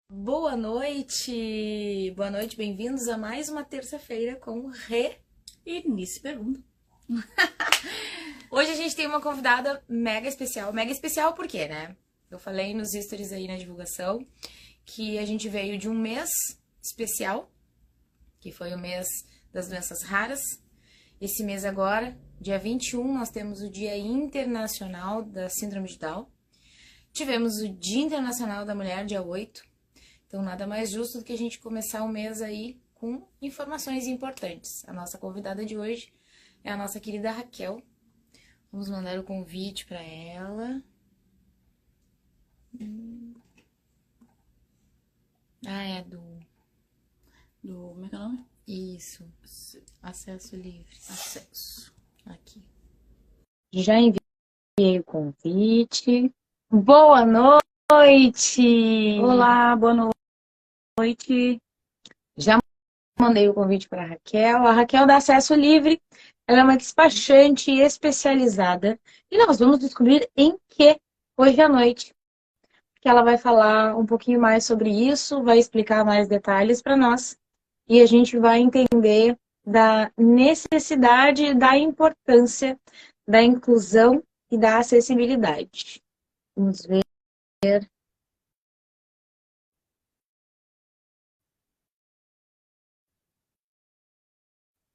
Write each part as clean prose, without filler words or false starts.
Boa noite, bem-vindos a mais uma terça-feira com Rê E nisso pergunta. Hoje a gente tem uma convidada mega especial por quê, né? Eu falei nos stories aí na divulgação que a gente veio de um mês especial, que foi o mês das doenças raras. Esse mês agora, dia 21, nós temos o Dia Internacional da Síndrome de Down. Tivemos o Dia Internacional da Mulher, dia 8. Então, nada mais justo do que a gente começar o mês aí com informações importantes. A nossa convidada de hoje é a nossa querida Raquel. Vamos mandar o convite para ela. É Como é que é o nome? Isso. Acesso livre. Acesso. Aqui. Já enviei o convite. Boa noite! Olá, boa noite. Já mandei o convite para a Raquel. A Raquel dá acesso livre. Ela é uma despachante especializada. E nós vamos descobrir em que hoje à noite. Que ela vai falar um pouquinho mais sobre isso, vai explicar mais detalhes para nós. E a gente vai entender da necessidade e da importância da inclusão e da acessibilidade. Vamos ver.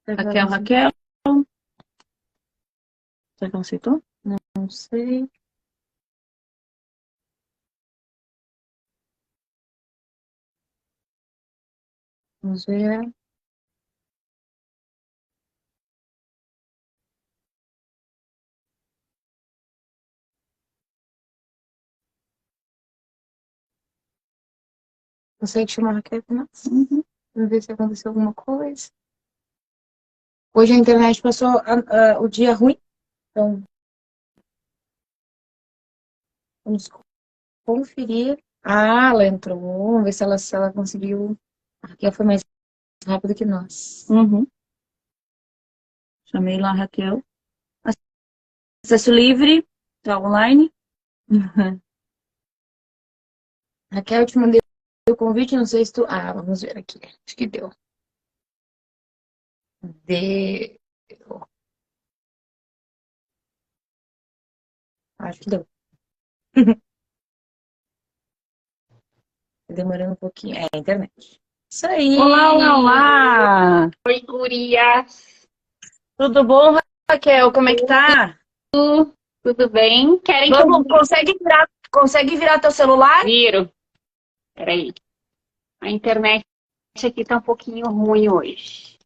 Raquel. Será que ela aceitou? Não sei. Vamos ver. Consegue chamar a Raquel para nós? Vamos ver se aconteceu alguma coisa. Hoje a internet passou o dia ruim. Então, vamos conferir. Ah, ela entrou. Vamos ver se ela conseguiu. A Raquel foi mais rápido que nós. Chamei lá a Raquel. Acesso livre, tá online. Raquel, eu te mandei o convite, não sei se tu... Ah, vamos ver aqui. Acho que deu. Acho que deu. Demorando um pouquinho. É a internet. Isso aí! Olá! Oi, gurias. Tudo bom, Raquel? Como é que tá? Tudo bem? Querem que eu Vamos, consegue virar teu celular? viro? Peraí. A internet aqui tá um pouquinho ruim hoje.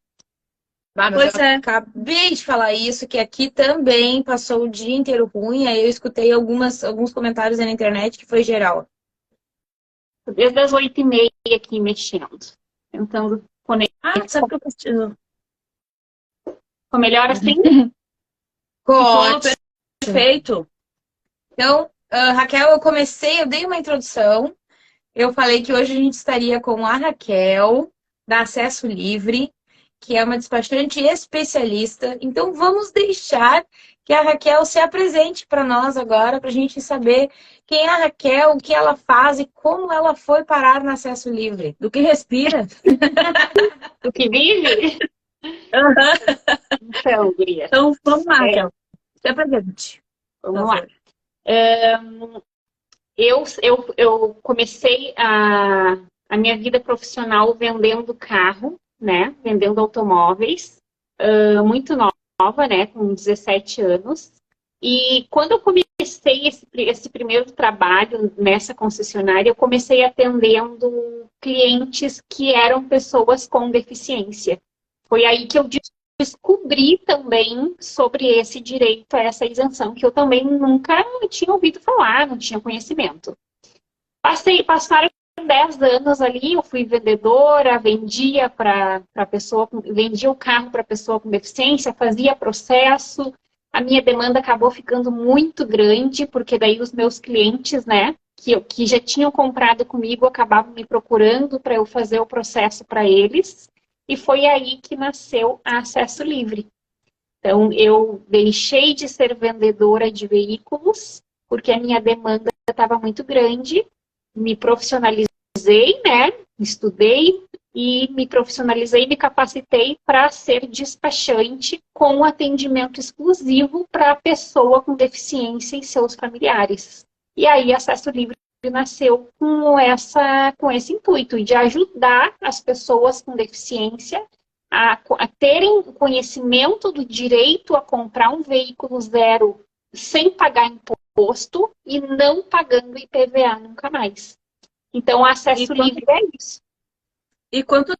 Ah, mas Pois eu é. acabei de falar isso, que aqui também passou o dia inteiro ruim, aí eu escutei alguns comentários aí na internet que foi geral. Tô desde as 8h30 aqui mexendo. Tentando conectar. Sabe que eu preciso? Ficou melhor assim? Ótimo. Perfeito. Então, Raquel, eu dei uma introdução. Eu falei que hoje a gente estaria com a Raquel, da Acesso Livre, que é uma despachante especialista. Então, vamos deixar que a Raquel se apresente para nós agora, para a gente saber quem é a Raquel, o que ela faz e como ela foi parar no Acesso Livre. Do que respira. Do que vive? Então, gurias. Então, vamos lá, Raquel. Se apresente. Vamos lá. Eu comecei a minha vida profissional vendendo carro, né? Vendendo automóveis, muito nova, né? Com 17 anos. E quando eu comecei esse primeiro trabalho nessa concessionária, eu comecei atendendo clientes que eram pessoas com deficiência. Foi aí que eu descobri também sobre esse direito a essa isenção, que eu também nunca tinha ouvido falar, não tinha conhecimento. Passaram 10 anos ali, eu fui vendedora, vendia vendia o carro para pessoa com deficiência, fazia processo. A minha demanda acabou ficando muito grande, porque daí os meus clientes, né, que já tinham comprado comigo, acabavam me procurando para eu fazer o processo para eles. E foi aí que nasceu a Acesso Livre. Então, eu deixei de ser vendedora de veículos, porque a minha demanda estava muito grande, me profissionalizei né? Estudei e me profissionalizei, me capacitei para ser despachante com atendimento exclusivo para a pessoa com deficiência e seus familiares. E aí, Acesso Livre nasceu com esse intuito de ajudar as pessoas com deficiência a terem conhecimento do direito a comprar um veículo zero sem pagar imposto e não pagando IPVA nunca mais. Então, o Acesso Livre é isso. E quanto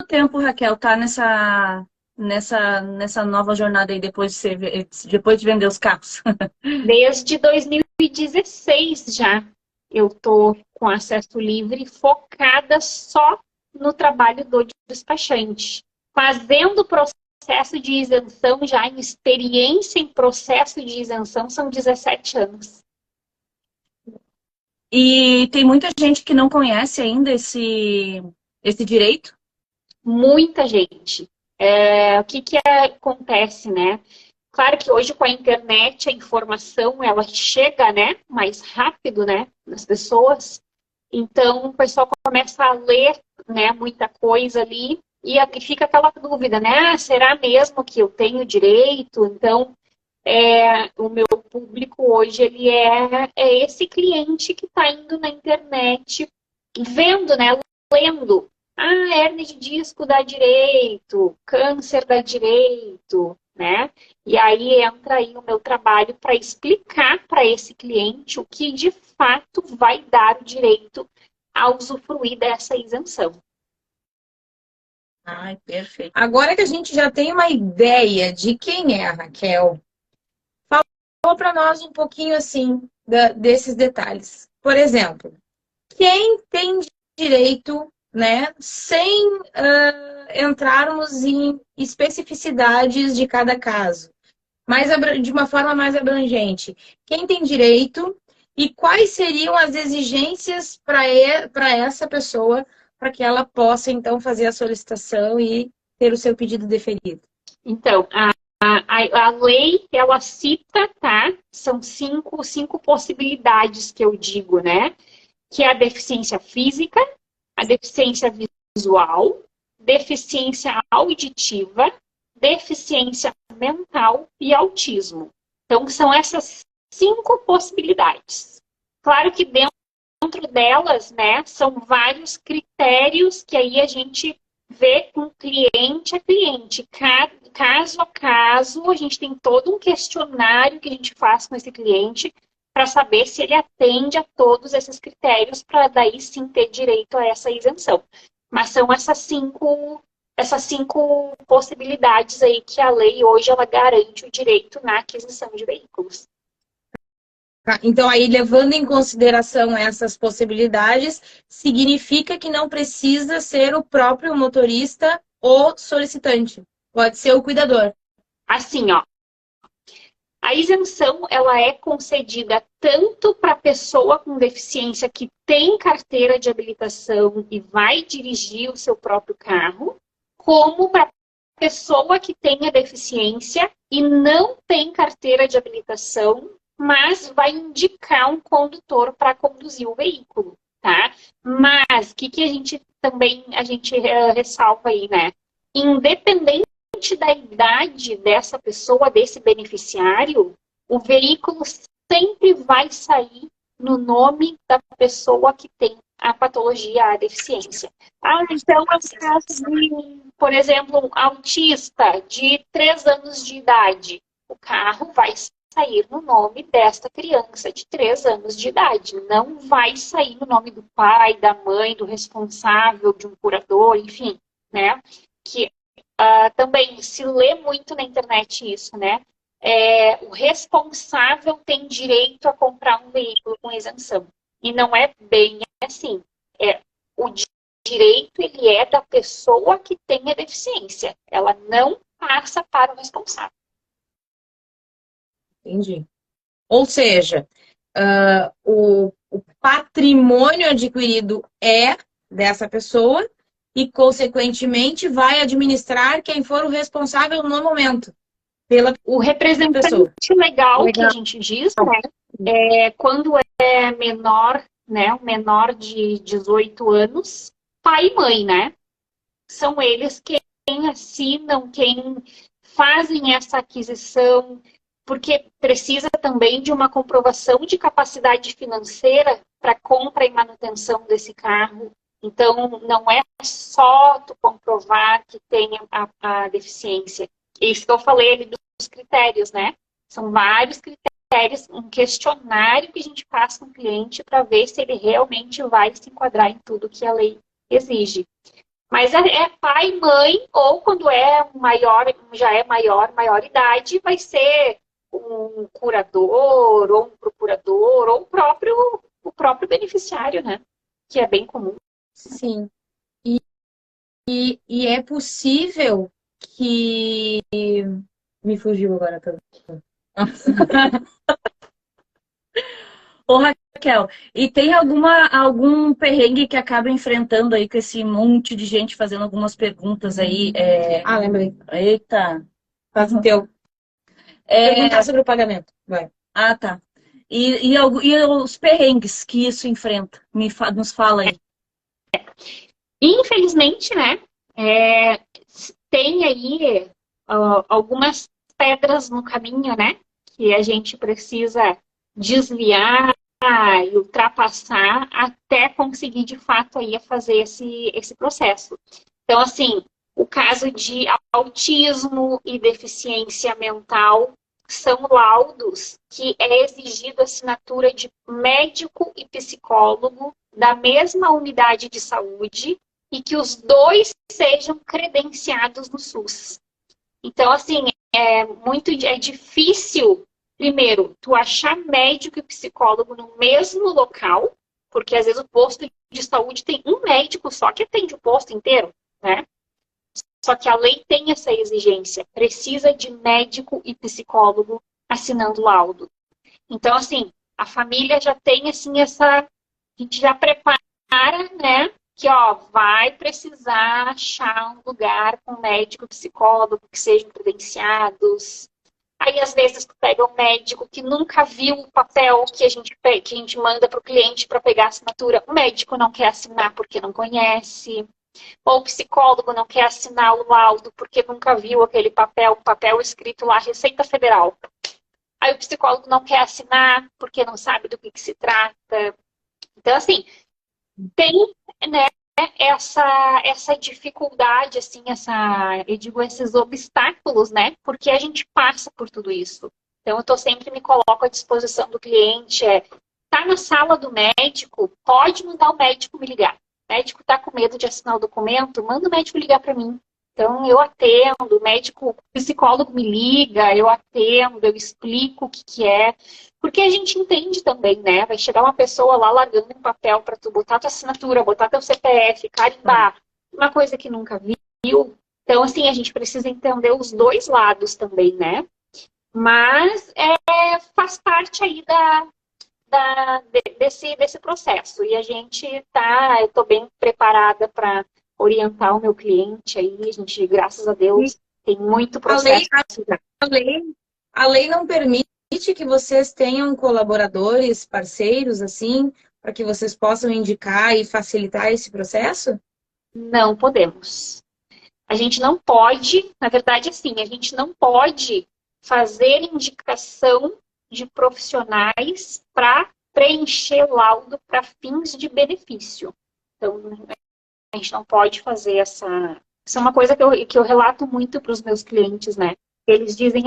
tempo, Raquel, tá nessa nova jornada aí depois de vender os carros? Desde 2016 já. Eu tô com Acesso Livre focada só no trabalho do despachante. Fazendo processo de isenção já, em experiência em processo de isenção, são 17 anos. E tem muita gente que não conhece ainda esse direito? Muita gente. O que acontece, né? Claro que hoje com a internet a informação ela chega, né, mais rápido, né, nas pessoas. Então o pessoal começa a ler, né, muita coisa ali e fica aquela dúvida, né? Será mesmo que eu tenho direito? Então o meu público hoje ele é esse cliente que está indo na internet, vendo, né, lendo. Hérnia de disco dá direito, câncer dá direito, né? E aí entra aí o meu trabalho para explicar para esse cliente o que de fato vai dar o direito a usufruir dessa isenção. Ai, perfeito. Agora que a gente já tem uma ideia de quem é a Raquel, fala para nós um pouquinho assim desses detalhes. Por exemplo, quem tem direito, né, sem entrarmos em especificidades de cada caso, mas de uma forma mais abrangente. Quem tem direito e quais seriam as exigências para essa pessoa para que ela possa, então, fazer a solicitação e ter o seu pedido deferido? Então, a lei, ela cita, tá? São cinco possibilidades que eu digo, né? Que é a deficiência física, a deficiência visual, deficiência auditiva, deficiência mental e autismo. Então, são essas 5 possibilidades. Claro que dentro delas, né, são vários critérios que aí a gente vê com cliente a cliente. Caso a caso, a gente tem todo um questionário que a gente faz com esse cliente para saber se ele atende a todos esses critérios para daí sim ter direito a essa isenção. Mas são essas cinco possibilidades aí que a lei hoje ela garante o direito na aquisição de veículos. Então, aí, levando em consideração essas possibilidades, significa que não precisa ser o próprio motorista ou solicitante. Pode ser o cuidador. Assim, ó. A isenção, ela é concedida tanto para a pessoa com deficiência que tem carteira de habilitação e vai dirigir o seu próprio carro, como para a pessoa que tenha deficiência e não tem carteira de habilitação, mas vai indicar um condutor para conduzir o veículo, tá? Mas, o que a gente ressalva aí, né? Independente da idade dessa pessoa, desse beneficiário, o veículo sempre vai sair no nome da pessoa que tem a patologia, a deficiência. Então, por exemplo, um autista de 3 anos de idade, o carro vai sair no nome desta criança de 3 anos de idade. Não vai sair no nome do pai, da mãe, do responsável, de um curador, enfim, né? Que também se lê muito na internet isso, né? O responsável tem direito a comprar um veículo com isenção. E não é bem assim. O direito, ele é da pessoa que tem a deficiência. Ela não passa para o responsável. Entendi. Ou seja, o patrimônio adquirido é dessa pessoa e, consequentemente, vai administrar quem for o responsável no momento. O representante legal que a gente diz, né, quando é menor né, um menor de 18 anos, pai e mãe, né? São eles quem assinam, quem fazem essa aquisição, porque precisa também de uma comprovação de capacidade financeira para compra e manutenção desse carro. Então, não é só tu comprovar que tem a deficiência. Isso que eu falei ali dos critérios, né? São vários critérios, um questionário que a gente passa com o cliente para ver se ele realmente vai se enquadrar em tudo que a lei exige. Mas é pai, mãe, ou quando é maior, já é maior idade, vai ser um curador, ou um procurador, ou o próprio beneficiário, né? Que é bem comum. Sim. E é possível que... Me fugiu agora. Ô, Raquel, e tem algum perrengue que acaba enfrentando aí com esse monte de gente fazendo algumas perguntas aí? Lembrei. Eita. Faz o teu. Perguntar sobre o pagamento. Vai. Ah, tá. E os perrengues que isso enfrenta? Nos fala aí. Infelizmente, né? Tem aí algumas pedras no caminho, né? Que a gente precisa desviar e ultrapassar até conseguir, de fato, aí fazer esse processo. Então, assim, o caso de autismo e deficiência mental são laudos que é exigido assinatura de médico e psicólogo da mesma unidade de saúde e que os dois sejam credenciados no SUS. Então, assim, é difícil, primeiro, tu achar médico e psicólogo no mesmo local, porque às vezes o posto de saúde tem um médico só que atende o posto inteiro, né? Só que a lei tem essa exigência, precisa de médico e psicólogo assinando laudo. Então, assim, a família já tem, assim, a gente já prepara, né? Que, vai precisar achar um lugar com médico e psicólogo que sejam credenciados. Aí, às vezes, tu pega um médico que nunca viu o papel que a gente manda para o cliente para pegar a assinatura. O médico não quer assinar porque não conhece. Ou o psicólogo não quer assinar o laudo porque nunca viu aquele papel, um papel escrito lá, Receita Federal. Aí o psicólogo não quer assinar porque não sabe do que se trata. Então, assim, tem, né, essa dificuldade, assim, eu digo, esses obstáculos, né? Porque a gente passa por tudo isso. Então, eu sempre me coloco à disposição do cliente. Tá na sala do médico, pode mandar o médico me ligar. O médico tá com medo de assinar o documento, manda o médico ligar para mim. Então, eu atendo, o psicólogo me liga, eu atendo, eu explico o que é. Porque a gente entende também, né? Vai chegar uma pessoa lá largando um papel para tu botar tua assinatura, botar teu CPF, carimbar. Uma coisa que nunca viu. Então, assim, a gente precisa entender os dois lados também, né? Mas faz parte aí desse processo. E a gente eu tô bem preparada para orientar o meu cliente aí. A gente, graças a Deus, tem muito processo. A lei não permite que vocês tenham colaboradores, parceiros, assim, para que vocês possam indicar e facilitar esse processo? Não podemos. A gente não pode, na verdade, assim, a gente não pode fazer indicação de profissionais para preencher laudo para fins de benefício. Então, a gente não pode fazer Isso é uma coisa que eu relato muito para os meus clientes, né? Eles dizem,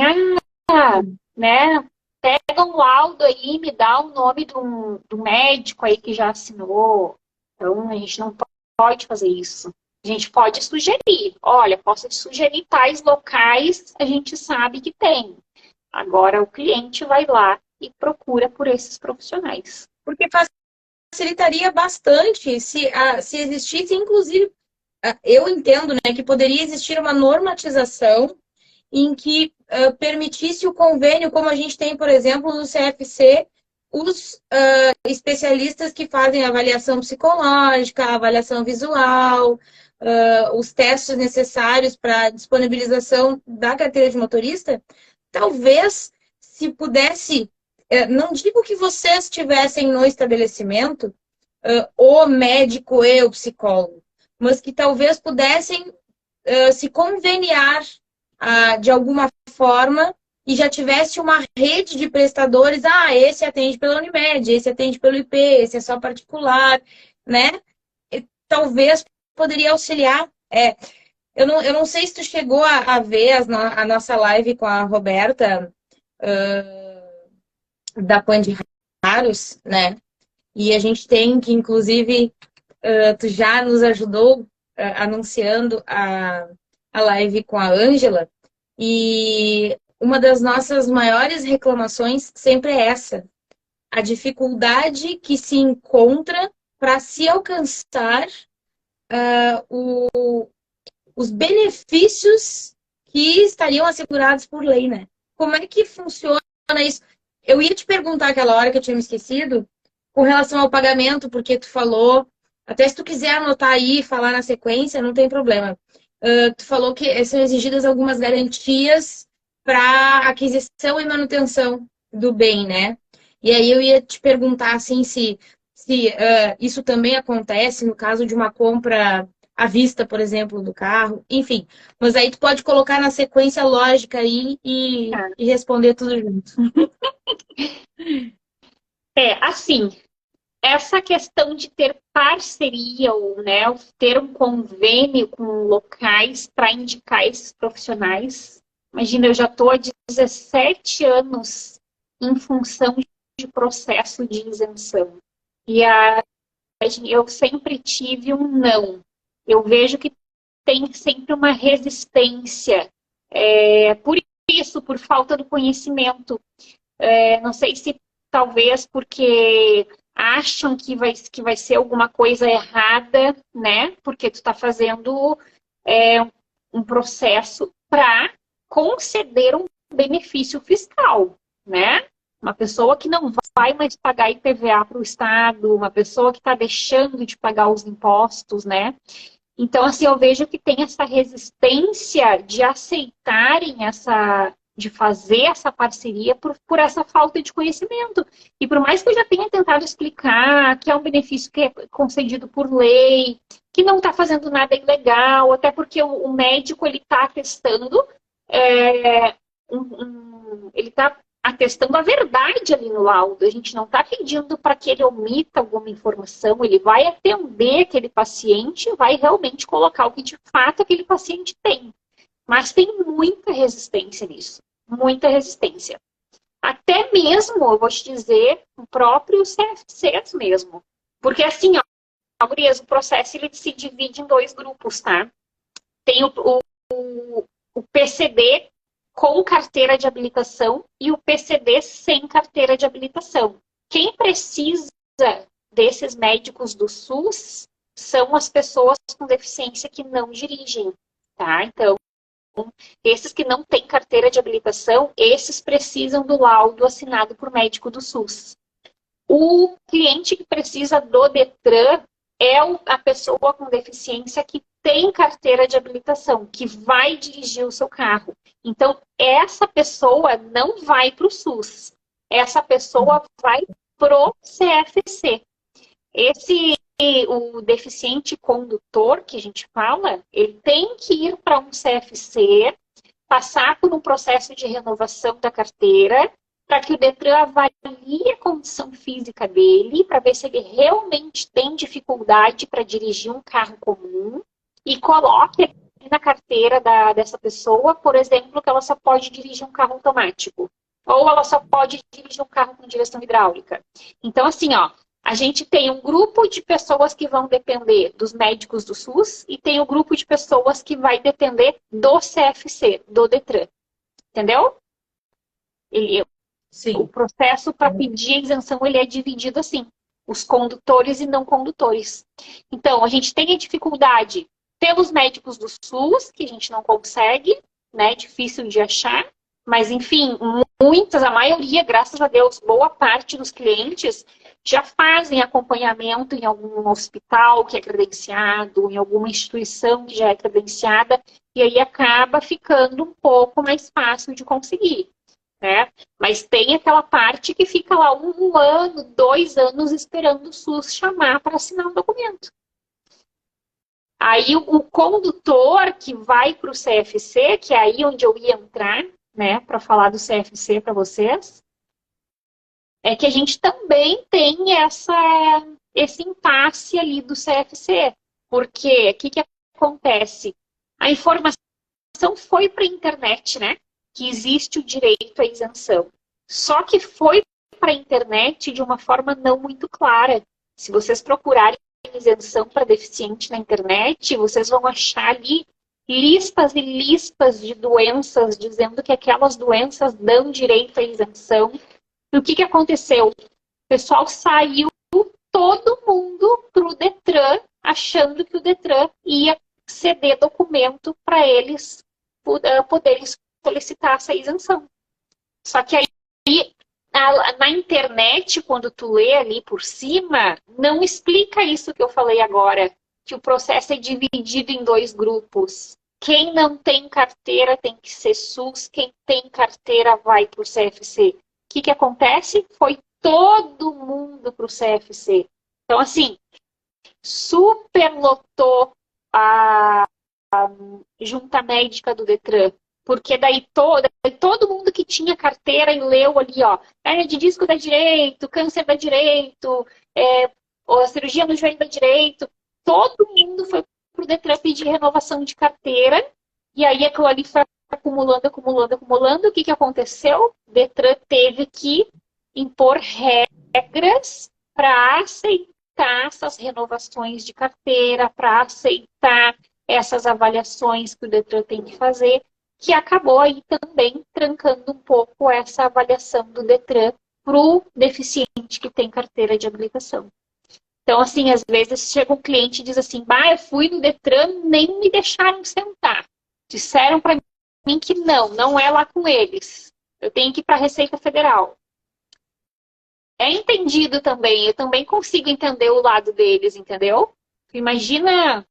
né? Pega um laudo aí, me dá o nome do médico aí que já assinou. Então, a gente não pode fazer isso. A gente pode sugerir. Olha, posso te sugerir tais locais, a gente sabe que tem. Agora, o cliente vai lá e procura por esses profissionais. Porque facilitaria bastante se existisse, inclusive, eu entendo, né, que poderia existir uma normatização em que permitisse o convênio, como a gente tem, por exemplo, no CFC, os especialistas que fazem avaliação psicológica, avaliação visual, os testes necessários para disponibilização da carteira de motorista. Talvez, se pudesse, não digo que vocês estivessem no estabelecimento, o médico e o psicólogo, mas que talvez pudessem se conveniar de alguma forma e já tivesse uma rede de prestadores. Ah, esse atende pela Unimed, esse atende pelo IP, esse é só particular, né? E talvez poderia auxiliar. Eu não sei se tu chegou a ver a nossa live com a Roberta da Pandi Raros, né? E a gente tem que, inclusive, tu já nos ajudou anunciando a live com a Ângela. E uma das nossas maiores reclamações sempre é essa: a dificuldade que se encontra para se alcançar os benefícios que estariam assegurados por lei, né? Como é que funciona isso? Eu ia te perguntar aquela hora que eu tinha me esquecido, com relação ao pagamento, porque tu falou, até se tu quiser anotar aí e falar na sequência, não tem problema. Tu falou que são exigidas algumas garantias para aquisição e manutenção do bem, né? E aí eu ia te perguntar assim se isso também acontece no caso de uma compra à vista, por exemplo, do carro, enfim. Mas aí tu pode colocar na sequência lógica aí e responder tudo junto. Assim, essa questão de ter parceria ou, né, ter um convênio com locais para indicar esses profissionais. Imagina, eu já estou há 17 anos em função de processo de isenção. E eu sempre tive um não. Eu vejo que tem sempre uma resistência. Por isso, por falta do conhecimento. Não sei se talvez porque acham que vai ser alguma coisa errada, né? Porque tu está fazendo um processo para conceder um benefício fiscal, né? Uma pessoa que não vai mais pagar IPVA para o Estado, uma pessoa que está deixando de pagar os impostos, né? Então, assim, eu vejo que tem essa resistência de aceitarem de fazer essa parceria por essa falta de conhecimento. E por mais que eu já tenha tentado explicar que é um benefício que é concedido por lei, que não está fazendo nada ilegal, até porque o médico ele está atestando, ele está atestando a verdade ali no laudo. A gente não está pedindo para que ele omita alguma informação, ele vai atender aquele paciente, vai realmente colocar o que de fato aquele paciente tem. Mas tem muita resistência nisso, muita resistência. Até mesmo, eu vou te dizer, o próprio CFCs mesmo. Porque assim, ó, o processo ele se divide em 2 grupos, tá? Tem o PCD com carteira de habilitação e o PCD sem carteira de habilitação. Quem precisa desses médicos do SUS são as pessoas com deficiência que não dirigem, tá? Então, esses que não têm carteira de habilitação, esses precisam do laudo assinado por médico do SUS. O cliente que precisa do Detran é a pessoa com deficiência que tem carteira de habilitação, que vai dirigir o seu carro. Então, essa pessoa não vai para o SUS. Essa pessoa vai pro CFC. O deficiente condutor, que a gente fala, ele tem que ir para um CFC, passar por um processo de renovação da carteira, para que o Detran avalie a condição física dele, para ver se ele realmente tem dificuldade para dirigir um carro comum, e coloque na carteira dessa pessoa, por exemplo, que ela só pode dirigir um carro automático. Ou ela só pode dirigir um carro com direção hidráulica. Então, assim, ó, a gente tem um grupo de pessoas que vão depender dos médicos do SUS e tem um grupo de pessoas que vai depender do CFC, do Detran. Entendeu? Sim. O processo para pedir a isenção ele é dividido assim. Os condutores e não condutores. Então, a gente tem a dificuldade pelos médicos do SUS, que a gente não consegue, né? Difícil de achar. Mas, enfim, a maioria, graças a Deus, boa parte dos clientes já fazem acompanhamento em algum hospital que é credenciado, em alguma instituição que já é credenciada, e aí acaba ficando um pouco mais fácil de conseguir. né? Mas tem aquela parte que fica lá 1 ano, 2 anos esperando o SUS chamar para assinar um documento. Aí o condutor que vai para o CFC, que é aí onde eu ia entrar, né, para falar do CFC para vocês, é que a gente também tem esse impasse ali do CFC. Porque o que acontece? A informação foi para a internet, né? Que existe o direito à isenção. Só que foi para a internet de uma forma não muito clara. Se vocês procurarem isenção para deficiente na internet, vocês vão achar ali listas e listas de doenças dizendo que aquelas doenças dão direito à isenção. E o que aconteceu? O pessoal saiu todo mundo para o Detran, achando que o Detran ia ceder documento para eles poderem solicitar essa isenção. Só que aí, na internet, quando tu lê ali por cima, não explica isso que eu falei agora, que o processo é dividido em 2 grupos. Quem não tem carteira tem que ser SUS, quem tem carteira vai para o CFC. O que acontece? Foi todo mundo para o CFC. Então, assim, superlotou a junta médica do Detran. Porque daí todo mundo que tinha carteira e leu ali, ó, hernia de disco dá direito, câncer dá direito, a cirurgia no joelho dá direito, todo mundo foi pro Detran pedir renovação de carteira, e aí aquilo ali foi acumulando. O que aconteceu? O Detran teve que impor regras para aceitar essas renovações de carteira, para aceitar essas avaliações que o Detran tem que fazer, que acabou aí também trancando um pouco essa avaliação do Detran para o deficiente que tem carteira de habilitação. Então, assim, às vezes chega um cliente e diz assim, eu fui no Detran, nem me deixaram sentar. Disseram para mim que não é lá com eles. Eu tenho que ir para a Receita Federal. É entendido também, eu também consigo entender o lado deles, entendeu? Imagina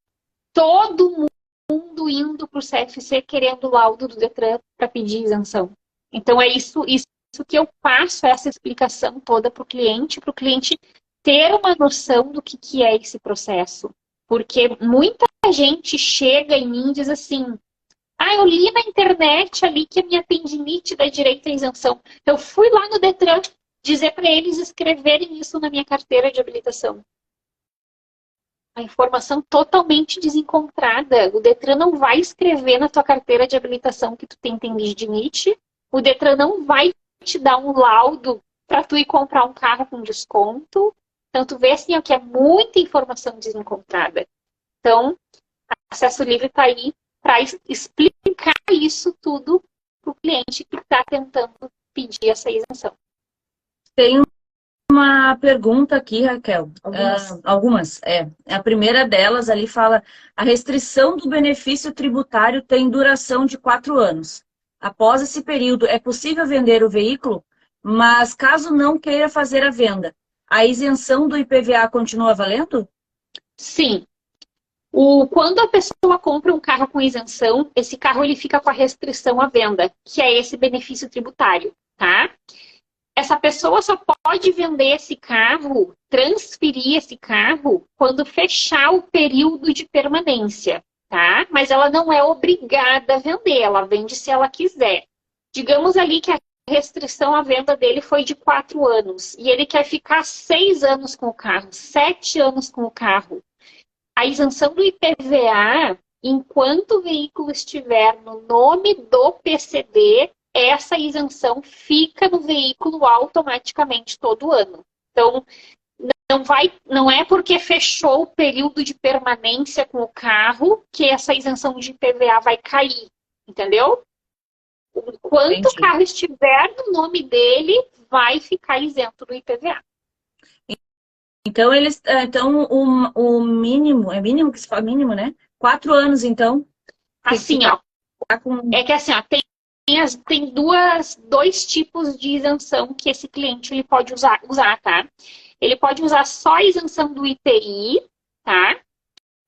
todo mundo indo para o CFC querendo o laudo do Detran para pedir isenção. Então é isso que eu passo, essa explicação toda para o cliente ter uma noção do que é esse processo. Porque muita gente chega em mim e diz assim, eu li na internet ali que a minha tendinite dá direito à isenção. Eu fui lá no Detran dizer para eles escreverem isso na minha carteira de habilitação. A informação totalmente desencontrada. O Detran não vai escrever na tua carteira de habilitação que tu tem tendinite. O Detran não vai te dar um laudo para tu ir comprar um carro com desconto. Então, tu vê assim, que é muita informação desencontrada. Então, Acesso Livre está aí para explicar isso tudo para o cliente que está tentando pedir essa isenção. Tem uma pergunta aqui, Raquel. Algumas. A primeira delas ali fala: a restrição do benefício tributário tem duração de 4 anos. Após esse período, é possível vender o veículo, mas caso não queira fazer a venda, a isenção do IPVA continua valendo? Sim. Quando a pessoa compra um carro com isenção, esse carro ele fica com a restrição à venda, que é esse benefício tributário, tá? Essa pessoa só pode vender esse carro, transferir esse carro, quando fechar o período de permanência, tá? Mas ela não é obrigada a vender, ela vende se ela quiser. Digamos ali que a restrição à venda dele foi de 4 anos, e ele quer ficar 6 anos com o carro, 7 anos com o carro. A isenção do IPVA, enquanto o veículo estiver no nome do PCD, essa isenção fica no veículo automaticamente todo ano. Então, não é porque fechou o período de permanência com o carro que essa isenção de IPVA vai cair, entendeu? Enquanto o carro estiver no nome dele, vai ficar isento do IPVA. Então, o mínimo, é mínimo que se fala mínimo, né? 4 anos, então. Assim, é que assim, tem dois tipos de isenção que esse cliente ele pode usar, tá? Ele pode usar só a isenção do IPI, tá?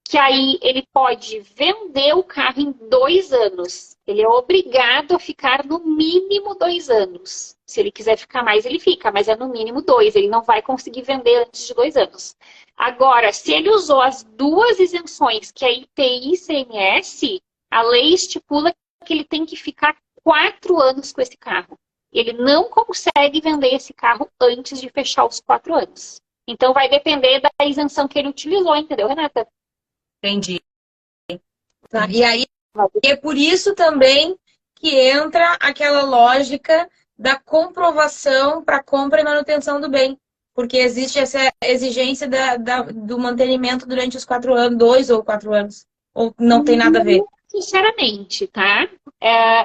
que aí ele pode vender o carro em 2 anos. Ele é obrigado a ficar no mínimo 2 anos. Se ele quiser ficar mais, ele fica, mas é no mínimo 2. Ele não vai conseguir vender antes de 2 anos. Agora, se ele usou as 2 isenções, que é IPI e ICMS, a lei estipula que ele tem que ficar 4 anos com esse carro. Ele não consegue vender esse carro antes de fechar os 4 anos. Então, vai depender da isenção que ele utilizou, entendeu, Renata? Entendi. Tá? E aí, é por isso também que entra aquela lógica da comprovação para compra e manutenção do bem. Porque existe essa exigência do mantenimento durante os 4 anos, 2 ou 4 anos. Ou não tem nada a ver? Sinceramente, tá?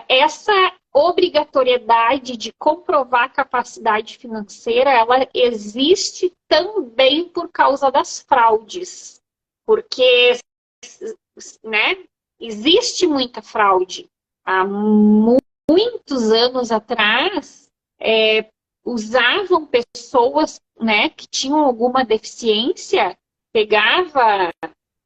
Essa obrigatoriedade de comprovar a capacidade financeira, ela existe também por causa das fraudes. Porque, né, existe muita fraude. Há muitos anos atrás, usavam pessoas, né, que tinham alguma deficiência, pegava,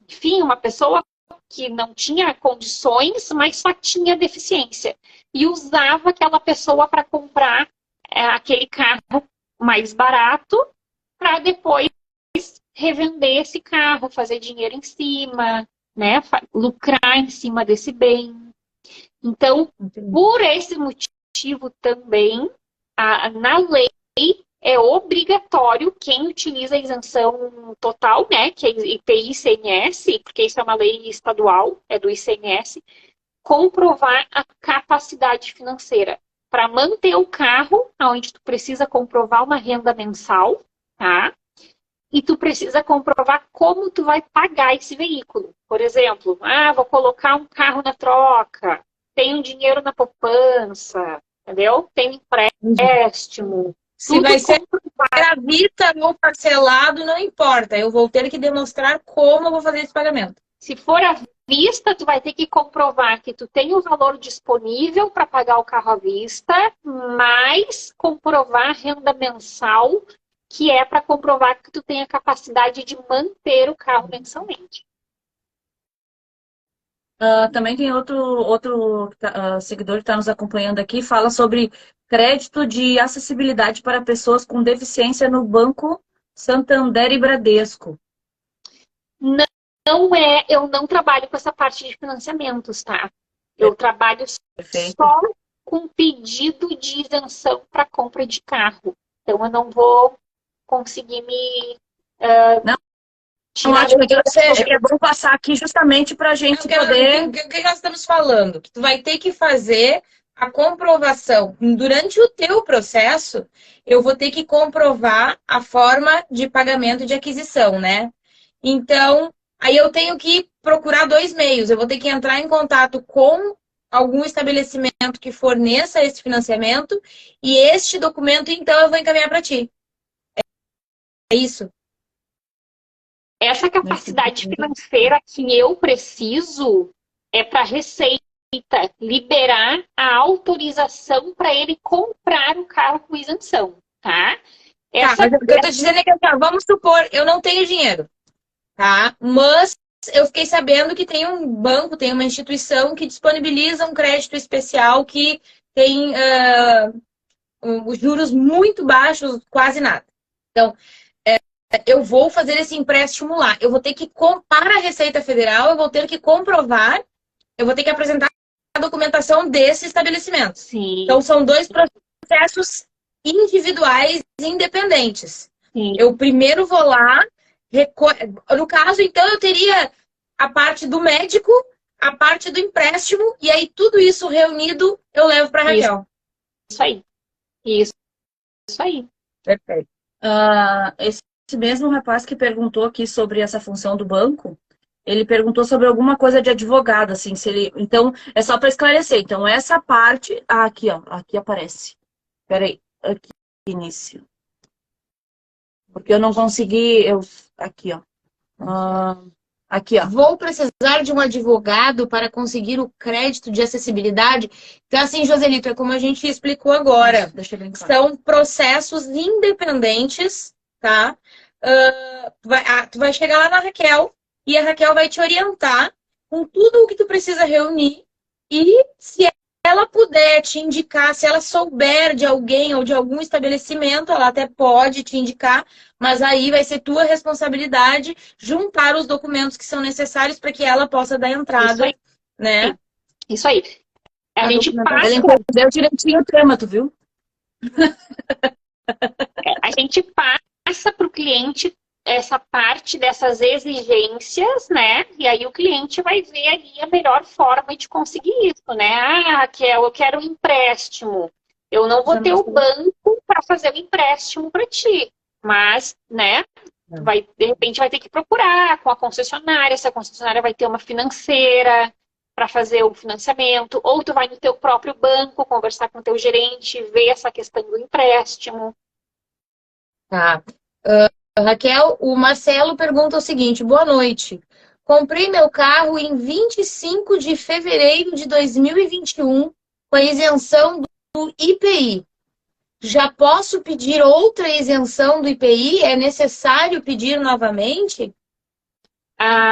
enfim, uma pessoa que não tinha condições, mas só tinha deficiência, e usava aquela pessoa para comprar aquele carro mais barato, para depois revender esse carro, fazer dinheiro em cima, né, lucrar em cima desse bem. Então, por esse motivo também, na lei é obrigatório quem utiliza a isenção total, né, que é IPI e ICMS, porque isso é uma lei estadual, é do ICMS, comprovar a capacidade financeira. Para manter o carro, onde tu precisa comprovar uma renda mensal, tá? E tu precisa comprovar como tu vai pagar esse veículo. Por exemplo, vou colocar um carro na troca, tenho dinheiro na poupança, entendeu? Tenho empréstimo. Se vai ser à vista ou parcelado, não importa. Eu vou ter que demonstrar como eu vou fazer esse pagamento. Se for à vista, tu vai ter que comprovar que tu tem o valor disponível para pagar o carro à vista, mas comprovar a renda mensal, que é para comprovar que tu tem a capacidade de manter o carro mensalmente. Também tem outro seguidor que está nos acompanhando aqui, fala sobre crédito de acessibilidade para pessoas com deficiência no Banco Santander e Bradesco. Eu não trabalho com essa parte de financiamentos, tá? Eu trabalho só com pedido de isenção para compra de carro. Então, eu não vou conseguir me... Não, ótimo, acho que é bom passar aqui justamente para a gente poder... O que nós estamos falando? Que tu vai ter que fazer a comprovação. Durante o teu processo, eu vou ter que comprovar a forma de pagamento de aquisição, né? Então, aí eu tenho que procurar 2 meios. Eu vou ter que entrar em contato com algum estabelecimento que forneça esse financiamento e este documento, então, eu vou encaminhar para ti. É isso? Essa capacidade financeira que eu preciso é para a Receita liberar a autorização para ele comprar o carro com isenção, tá? Mas o que eu estou dizendo é que, vamos supor, eu não tenho dinheiro, tá? Mas eu fiquei sabendo que tem um banco, tem uma instituição que disponibiliza um crédito especial que tem os juros muito baixos, quase nada. Então, eu vou fazer esse empréstimo lá. Eu vou ter que, para a Receita Federal, eu vou ter que comprovar, eu vou ter que apresentar a documentação desse estabelecimento. Sim. Então, são 2 processos individuais independentes. Sim. Eu primeiro vou lá, no caso, então, eu teria a parte do médico, a parte do empréstimo, e aí tudo isso reunido eu levo para a Raquel. Isso aí. Isso aí. Perfeito. Esse mesmo rapaz que perguntou aqui sobre essa função do banco, ele perguntou sobre alguma coisa de advogado, assim, se ele... Então, é só para esclarecer. Então, essa parte... aqui, ó. Aqui aparece. Peraí. Aqui, início. Porque eu não consegui... Aqui, ó. Aqui, ó. Vou precisar de um advogado para conseguir o crédito de acessibilidade. Então, assim, Joselito, é como a gente explicou agora. Deixa eu bem claro. São processos independentes, tá? Tu vai chegar lá na Raquel, e a Raquel vai te orientar com tudo o que tu precisa reunir e se ela puder te indicar, se ela souber de alguém ou de algum estabelecimento, ela até pode te indicar, mas aí vai ser tua responsabilidade juntar os documentos que são necessários para que ela possa dar entrada, né? Isso aí. A gente Ela entendeu direitinho o tema, tu viu? passa para o cliente essa parte dessas exigências, né? E aí o cliente vai ver ali a melhor forma de conseguir isso, né? Ah, Raquel, eu quero um empréstimo. Eu não vou ter o banco para fazer o empréstimo para ti, mas, né? De repente vai ter que procurar com a concessionária, se a concessionária vai ter uma financeira para fazer o financiamento, ou tu vai no teu próprio banco conversar com o teu gerente, ver essa questão do empréstimo. Tá. Raquel, o Marcelo pergunta o seguinte: boa noite. Comprei meu carro em 25 de fevereiro de 2021 com a isenção do IPI. Já posso pedir outra isenção do IPI? É necessário pedir novamente?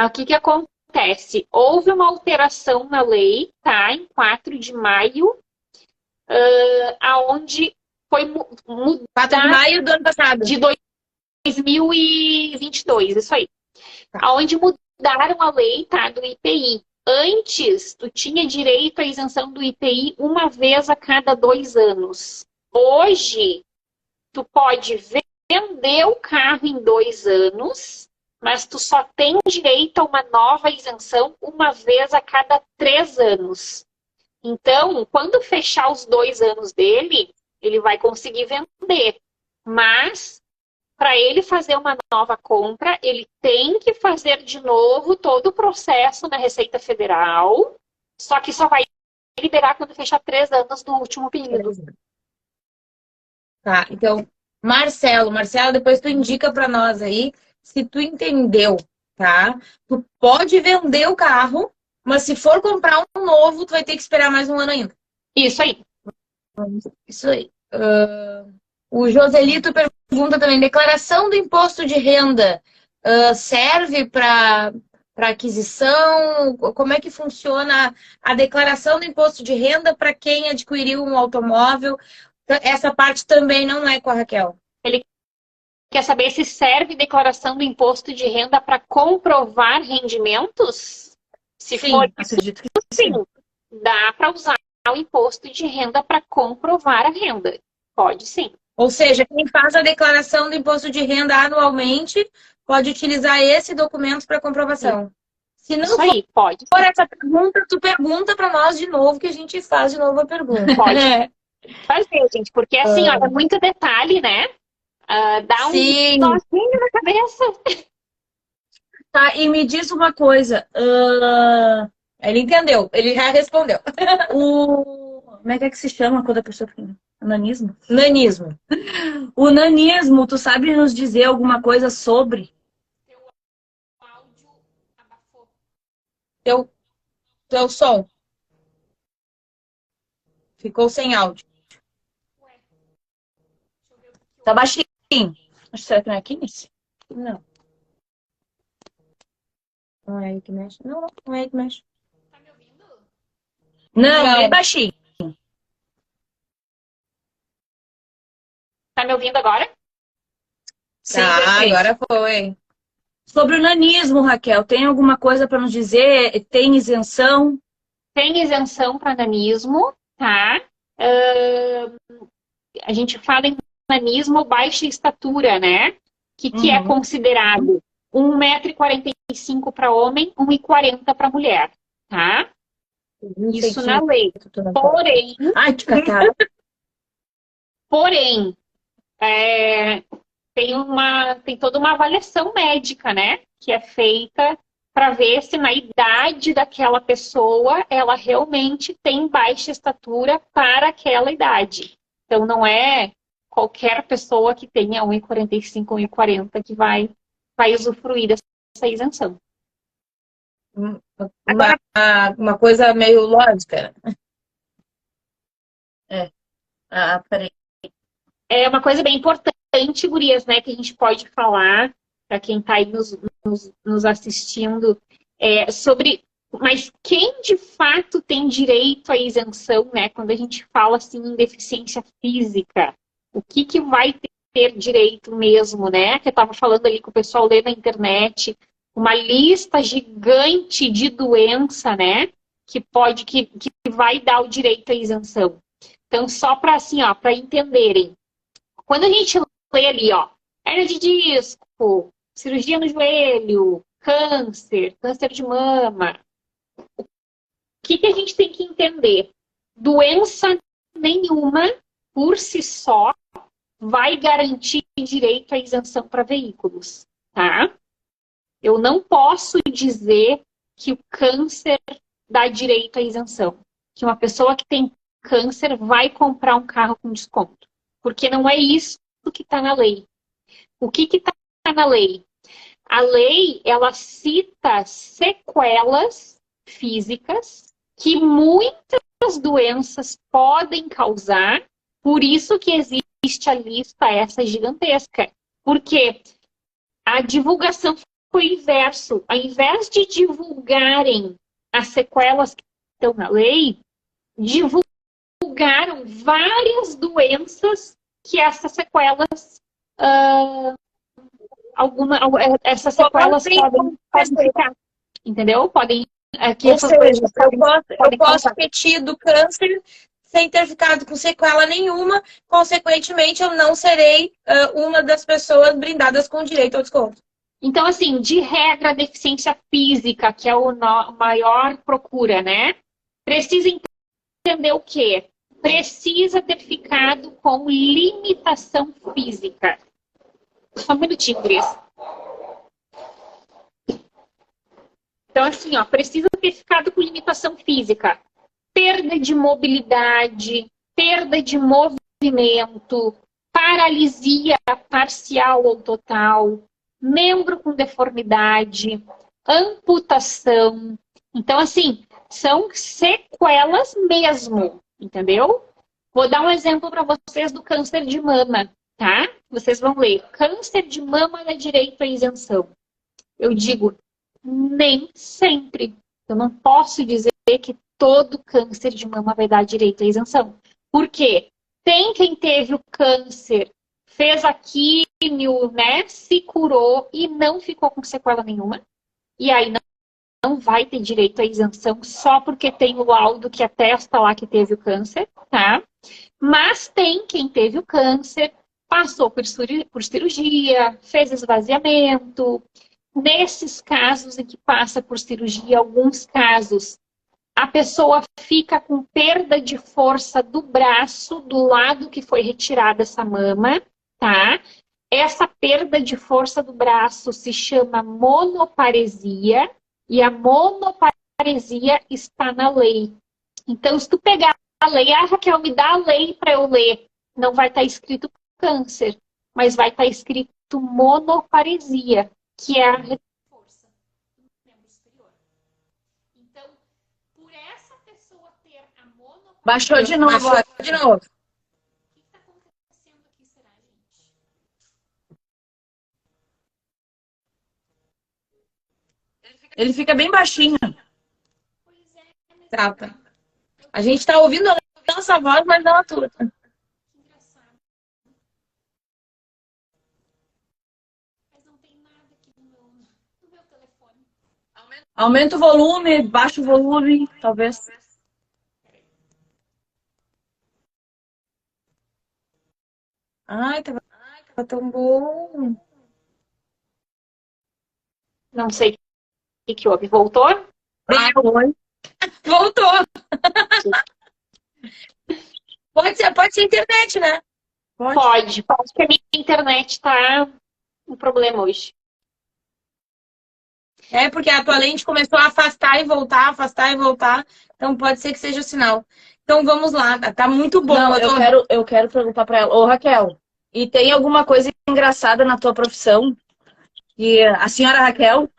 O que acontece? Houve uma alteração na lei, tá? Em 4 de maio, aonde foi mudar... 4 de maio do ano passado. De 2022, isso aí. Tá. Onde mudaram a lei, tá, do IPI. Antes, tu tinha direito à isenção do IPI uma vez a cada 2 anos. Hoje, tu pode vender o carro em 2 anos, mas tu só tem direito a uma nova isenção uma vez a cada 3 anos. Então, quando fechar os 2 anos dele, ele vai conseguir vender. Mas, para ele fazer uma nova compra, ele tem que fazer de novo todo o processo na Receita Federal, só que só vai liberar quando fechar 3 anos do último pedido. Tá, então, Marcelo, depois tu indica para nós aí, se tu entendeu, tá? Tu pode vender o carro, mas se for comprar um novo, tu vai ter que esperar mais um ano ainda. Isso aí. Isso aí. O Joselito pergunta também, declaração do imposto de renda serve para aquisição? Como é que funciona a declaração do imposto de renda para quem adquiriu um automóvel? Essa parte também não é com a Raquel. Ele quer saber se serve declaração do imposto de renda para comprovar rendimentos? Se Sim, for acredito que sim. Dá para usar o imposto de renda para comprovar a renda. Pode sim. Ou seja, quem faz a declaração do imposto de renda anualmente pode utilizar esse documento para comprovação. Sim. Se não Isso aí, pode. For essa pergunta, tu pergunta para nós de novo, que a gente faz de novo a pergunta. Pode fazer, gente, porque assim, ó, é muito detalhe, né? Dá um nozinho na cabeça. Tá, e me diz uma coisa. Ele entendeu, ele já respondeu. Como é que se chama quando a pessoa tem nanismo? Nanismo. O nanismo, tu sabe nos dizer alguma coisa sobre? Teu áudio abafou. Teu som. Ficou sem áudio. Ué. Deixa eu ver o que Tá baixinho. Será que não é aqui nesse? Não. Não é aí que mexe? Não é aí que mexe. Tá me ouvindo? Não, bem baixinho. Tá me ouvindo agora? Sim, agora foi. Sobre o nanismo, Raquel, tem alguma coisa para nos dizer? Tem isenção? Tem isenção para nanismo, tá? A gente fala em nanismo baixa estatura, né? Que é considerado 1,45 m para homem, 1,40 m para mulher, tá? Isso na lei. Porém... Ai, que catarro. Porém, tem toda uma avaliação médica, né? Que é feita para ver se na idade daquela pessoa ela realmente tem baixa estatura para aquela idade. Então, não é qualquer pessoa que tenha 1,45, 1,40 que vai usufruir dessa isenção. Uma coisa meio lógica. Peraí. É uma coisa bem importante, gurias, né, que a gente pode falar. para quem está aí nos assistindo, sobre... Mas quem de fato tem direito à isenção, né? Quando a gente fala assim em deficiência física, o que vai ter direito mesmo, né? Que eu estava falando ali que o pessoal lê na internet, uma lista gigante de doença, né? Que vai dar o direito à isenção. Então, só para assim, ó, para entenderem. Quando a gente lê ali, ó, hernia de disco, cirurgia no joelho, câncer de mama, o que a gente tem que entender? Doença nenhuma, por si só, vai garantir direito à isenção para veículos, tá? Eu não posso dizer que o câncer dá direito à isenção. Que uma pessoa que tem câncer vai comprar um carro com desconto. Porque não é isso que está na lei. O que está na lei? A lei, ela cita sequelas físicas que muitas doenças podem causar, por isso que existe a lista essa gigantesca. Porque a divulgação foi o inverso. Ao invés de divulgarem as sequelas que estão na lei, divulgaram várias doenças que essas sequelas essas sequelas podem ficar, entendeu? Podem ou seja, eu posso ter tido câncer sem ter ficado com sequela nenhuma, consequentemente eu não serei uma das pessoas brindadas com direito ao desconto. Então, assim, de regra, a deficiência física, que é o maior procura, né? Precisa entender o quê? Precisa ter ficado com limitação física. Só um minutinho, Cris. Então, assim, ó, precisa ter ficado com limitação física. Perda de mobilidade, perda de movimento, paralisia parcial ou total, membro com deformidade, amputação. Então, assim, são sequelas mesmo, entendeu? Vou dar um exemplo para vocês do câncer de mama, tá? Vocês vão ler. Câncer de mama dá direito à isenção. Eu digo, nem sempre. Eu não posso dizer que todo câncer de mama vai dar direito à isenção. Por quê? Tem quem teve o câncer, fez a químio, né? Se curou e não ficou com sequela nenhuma. E aí não vai ter direito à isenção só porque tem o laudo que atesta lá que teve o câncer, tá? Mas tem quem teve o câncer, passou por cirurgia, fez esvaziamento. Nesses casos em que passa por cirurgia, alguns casos, a pessoa fica com perda de força do braço, do lado que foi retirada essa mama, tá? Essa perda de força do braço se chama monoparesia, e a monoparesia está na lei. Então, se tu pegar a lei, Raquel, me dá a lei para eu ler, não vai estar escrito câncer, mas vai estar escrito monoparesia, que é a força do membro superior. Então, por essa pessoa ter a monoparesia... Baixou de novo, de novo. O que está acontecendo aqui, será, gente? Ele fica bem baixinho. Pois é, mas... Trata. A gente tá ouvindo a nossa voz, mas não a tua. Que engraçado. Mas não tem nada aqui no meu telefone. Aumenta o volume, baixa o volume, talvez. Ai, tava tão bom. Não sei o que houve. Voltou? Oi. Voltou. Pode ser internet, né? Pode, porque a minha internet tá um problema hoje. É porque a tua lente começou a afastar e voltar, afastar e voltar. Então pode ser que seja o sinal. Então vamos lá, tá muito bom. Não, eu quero perguntar pra ela. Ô, Raquel, e tem alguma coisa engraçada na tua profissão? E a senhora Raquel,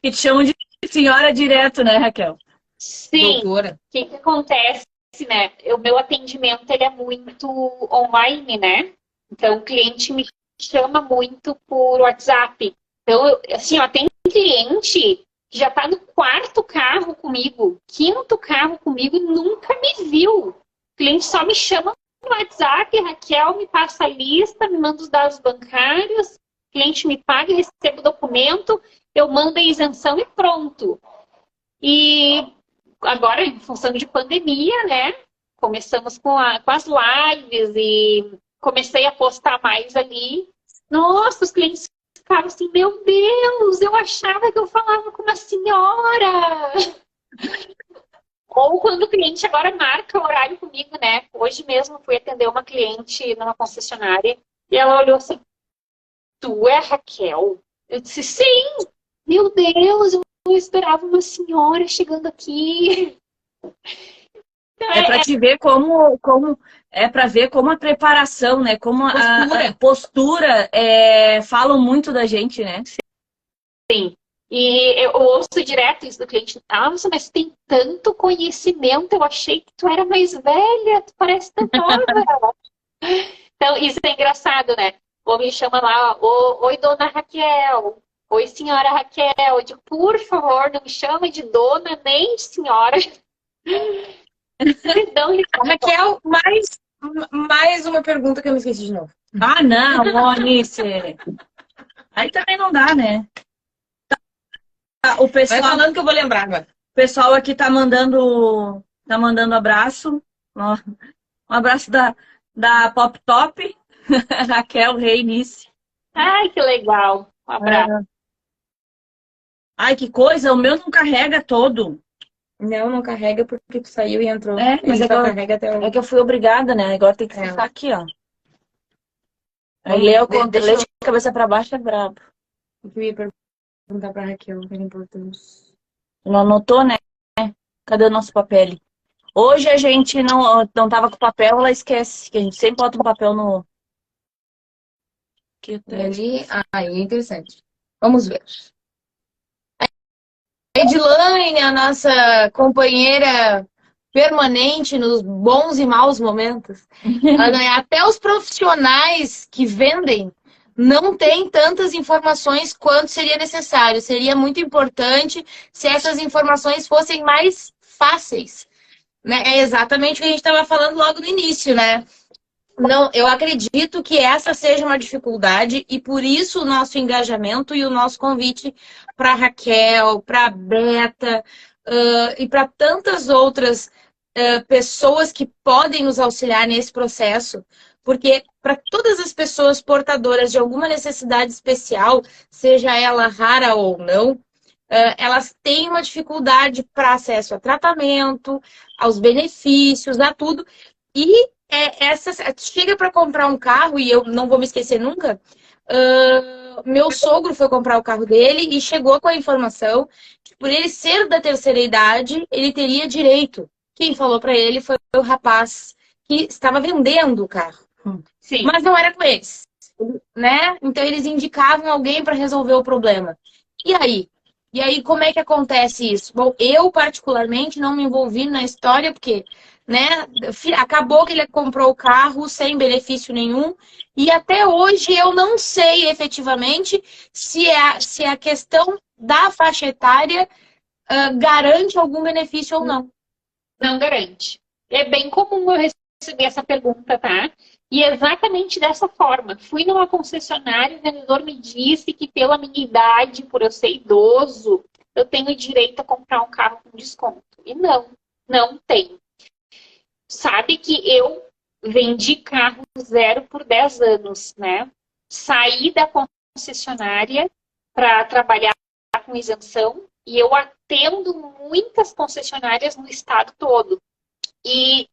que te chamam de senhora direto, né, Raquel? Sim. Doutora. O que acontece, né? O meu atendimento ele é muito online, né? Então o cliente me chama muito por WhatsApp. Então, assim, ó, tem cliente que já tá no 4º carro comigo, 5º carro comigo e nunca me viu. O cliente só me chama no WhatsApp, Raquel, me passa a lista, me manda os dados bancários, o cliente me paga, recebo o documento, eu mando a isenção e pronto. E agora, em função de pandemia, né, começamos com as lives e comecei a postar mais ali. Nossa, os clientes ficavam assim, meu Deus, eu achava que eu falava com uma senhora. Ou quando o cliente agora marca o horário comigo, né? Hoje mesmo fui atender uma cliente numa concessionária e ela olhou assim, tu é a Raquel? Eu disse, sim! Meu Deus, eu esperava uma senhora chegando aqui. Então, É para te ver é para ver como a preparação, né? Como a postura falam muito da gente, né? Sim. E eu ouço direto isso do cliente. Nossa, mas tem tanto conhecimento. Eu achei que tu era mais velha. Tu parece tão nova. Então, isso é engraçado, né? Ou me chama lá, oi, dona Raquel. Oi, senhora Raquel. Eu digo, por favor, não me chama de dona nem de senhora. Raquel, mais uma pergunta que eu me esqueci de novo. Ah, não, Monice. Aí também não dá, né? O pessoal, Vai falando que eu vou lembrar agora. o pessoal aqui tá mandando abraço. Ó, um abraço da Pop Top, Raquel Reinice. Ai, que legal. Um abraço. Ai, que coisa, o meu não carrega todo. Não carrega porque tu saiu e entrou. Mas carrega até é que eu fui obrigada, né? Agora tem que ficar aqui, ó. Aí Léo de cabeça pra baixo é brabo. O que eu ia perguntar pra Raquel, que era importante. Não anotou, né? Cadê o nosso papel? Hoje a gente não tava com papel, ela esquece. Que a gente sempre bota um papel no... Ali, aí, interessante. Vamos ver. A Edilane, a nossa companheira permanente nos bons e maus momentos. Até os profissionais que vendem não têm tantas informações quanto seria necessário. Seria muito importante se essas informações fossem mais fáceis. Né? É exatamente o que a gente estava falando logo no início, né? Não, eu acredito que essa seja uma dificuldade e por isso o nosso engajamento e o nosso convite para a Raquel, para a Beta e para tantas outras pessoas que podem nos auxiliar nesse processo, porque para todas as pessoas portadoras de alguma necessidade especial, seja ela rara ou não, elas têm uma dificuldade para acesso a tratamento, aos benefícios, a tudo, e chega para comprar um carro, e eu não vou me esquecer nunca, meu sogro foi comprar o carro dele e chegou com a informação que por ele ser da terceira idade, ele teria direito. Quem falou para ele foi o rapaz que estava vendendo o carro. Sim. Mas não era com eles, né? Então eles indicavam alguém para resolver o problema. E aí, como é que acontece isso? Bom, eu particularmente não me envolvi na história porque, né, acabou que ele comprou o carro sem benefício nenhum e até hoje eu não sei efetivamente se a questão da faixa etária garante algum benefício ou não. Não garante. É bem comum eu receber essa pergunta, tá? E exatamente dessa forma. Fui numa concessionária, o vendedor me disse que pela minha idade, por eu ser idoso, eu tenho direito a comprar um carro com desconto. E não tem. Sabe que eu vendi carro zero por 10 anos, né? Saí da concessionária para trabalhar com isenção e eu atendo muitas concessionárias no estado todo. E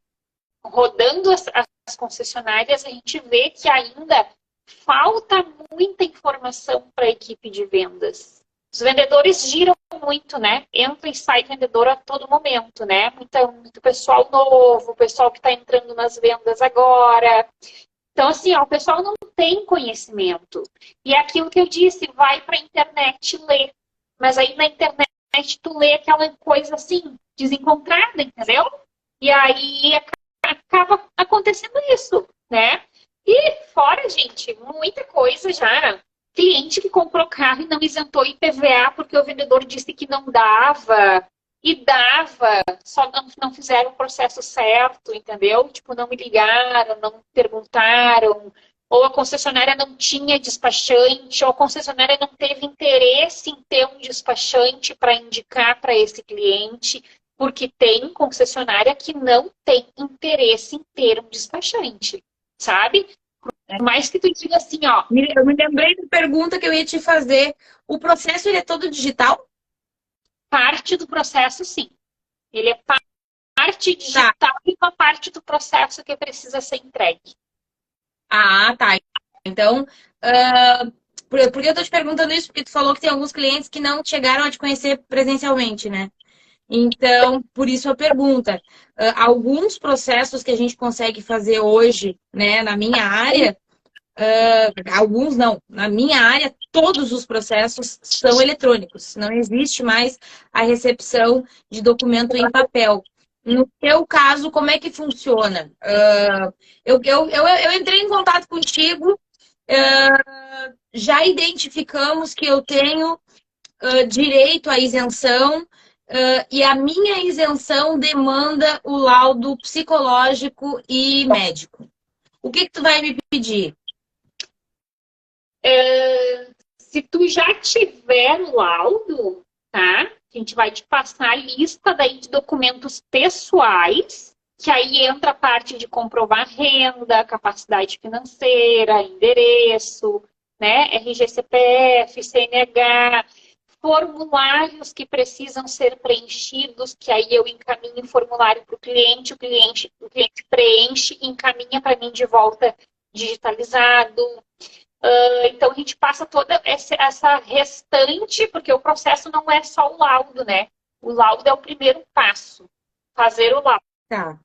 rodando as concessionárias, a gente vê que ainda falta muita informação para a equipe de vendas. Os vendedores giram muito, né? Entra e sai vendedor a todo momento, né? Muito pessoal novo, pessoal que está entrando nas vendas agora. Então, assim, o pessoal não tem conhecimento. E é aquilo que eu disse, vai para a internet ler. Mas aí na internet tu lê aquela coisa assim, desencontrada, entendeu? E aí acaba acontecendo isso, né? E fora, gente, muita coisa já. Cliente que comprou carro e não isentou IPVA porque o vendedor disse que não dava. E dava, só não fizeram o processo certo, entendeu? Tipo, não me ligaram, não perguntaram. Ou a concessionária não tinha despachante, ou a concessionária não teve interesse em ter um despachante para indicar para esse cliente, porque tem concessionária que não tem interesse em ter um despachante, sabe? Por mais que tu diga assim, ó... Eu me lembrei da pergunta que eu ia te fazer. O processo, ele é todo digital? Parte do processo, sim. Ele é parte digital e uma parte do processo que precisa ser entregue. Ah, tá. Então, por que eu tô te perguntando isso? Porque tu falou que tem alguns clientes que não chegaram a te conhecer presencialmente, né? Então, por isso a pergunta. Alguns processos que a gente consegue fazer hoje, né, na minha área, alguns não. Na minha área, todos os processos são eletrônicos. Não existe mais a recepção de documento em papel. No teu caso, como é que funciona? Eu entrei em contato contigo, já identificamos que eu tenho direito à isenção e a minha isenção demanda o laudo psicológico e médico. O que tu vai me pedir? Se tu já tiver o laudo, tá? A gente vai te passar a lista daí de documentos pessoais, que aí entra a parte de comprovar renda, capacidade financeira, endereço, né? RG, CPF, CNH, formulários que precisam ser preenchidos, que aí eu encaminho o formulário para o cliente preenche e encaminha para mim de volta digitalizado. Então, a gente passa toda essa restante, porque o processo não é só o laudo, né? O laudo é o primeiro passo, fazer o laudo, tá?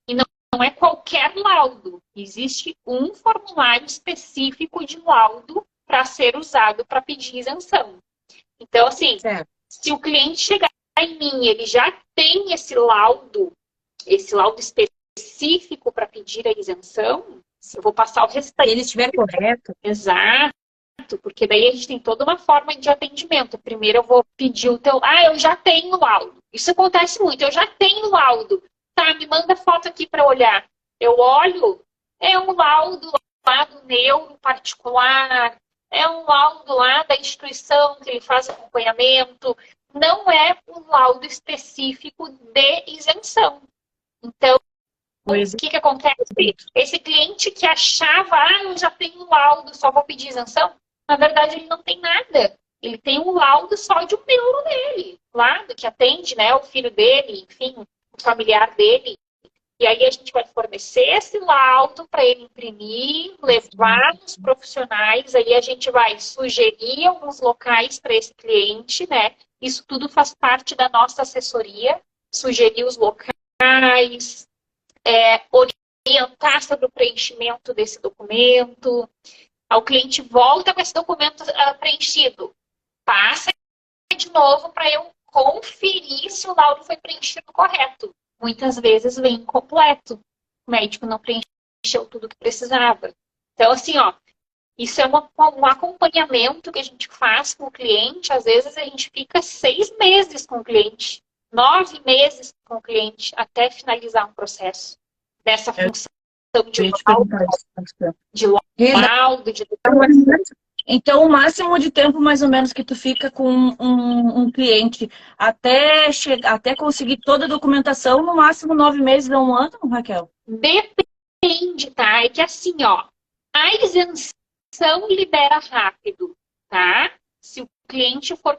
E não é qualquer laudo. Existe um formulário específico de laudo para ser usado para pedir isenção. Então, assim, se o cliente chegar em mim, ele já tem esse laudo específico para pedir a isenção, eu vou passar o restante. Se ele estiver correto. Exato, porque daí a gente tem toda uma forma de atendimento. Primeiro eu vou pedir o teu... eu já tenho laudo. Isso acontece muito, eu já tenho laudo. Tá, me manda foto aqui para olhar. Eu olho, é um laudo lá do neuro particular, é um laudo lá da instituição que ele faz acompanhamento. Não é um laudo específico de isenção. Então, o que acontece? Esse cliente que achava, eu já tenho laudo, só vou pedir isenção, na verdade ele não tem nada. Ele tem um laudo só de um neuro dele, lá do que atende, né, o filho dele, enfim, o familiar dele. E aí a gente vai fornecer esse laudo para ele imprimir, levar nos profissionais, aí a gente vai sugerir alguns locais para esse cliente, né? Isso tudo faz parte da nossa assessoria, sugerir os locais, orientar sobre o preenchimento desse documento. O cliente volta com esse documento preenchido. Passa de novo para eu conferir se o laudo foi preenchido correto. Muitas vezes vem incompleto. O médico não preencheu tudo que precisava. Então, assim, isso é um acompanhamento que a gente faz com o cliente. Às vezes a gente fica 6 meses com o cliente, 9 meses com o cliente, até finalizar um processo dessa função de laudo, de... Então, o máximo de tempo, mais ou menos, que tu fica com um cliente até conseguir toda a documentação, no máximo 9 meses a 1 ano, Raquel? Depende, tá? É que assim, a isenção libera rápido, tá? Se o cliente for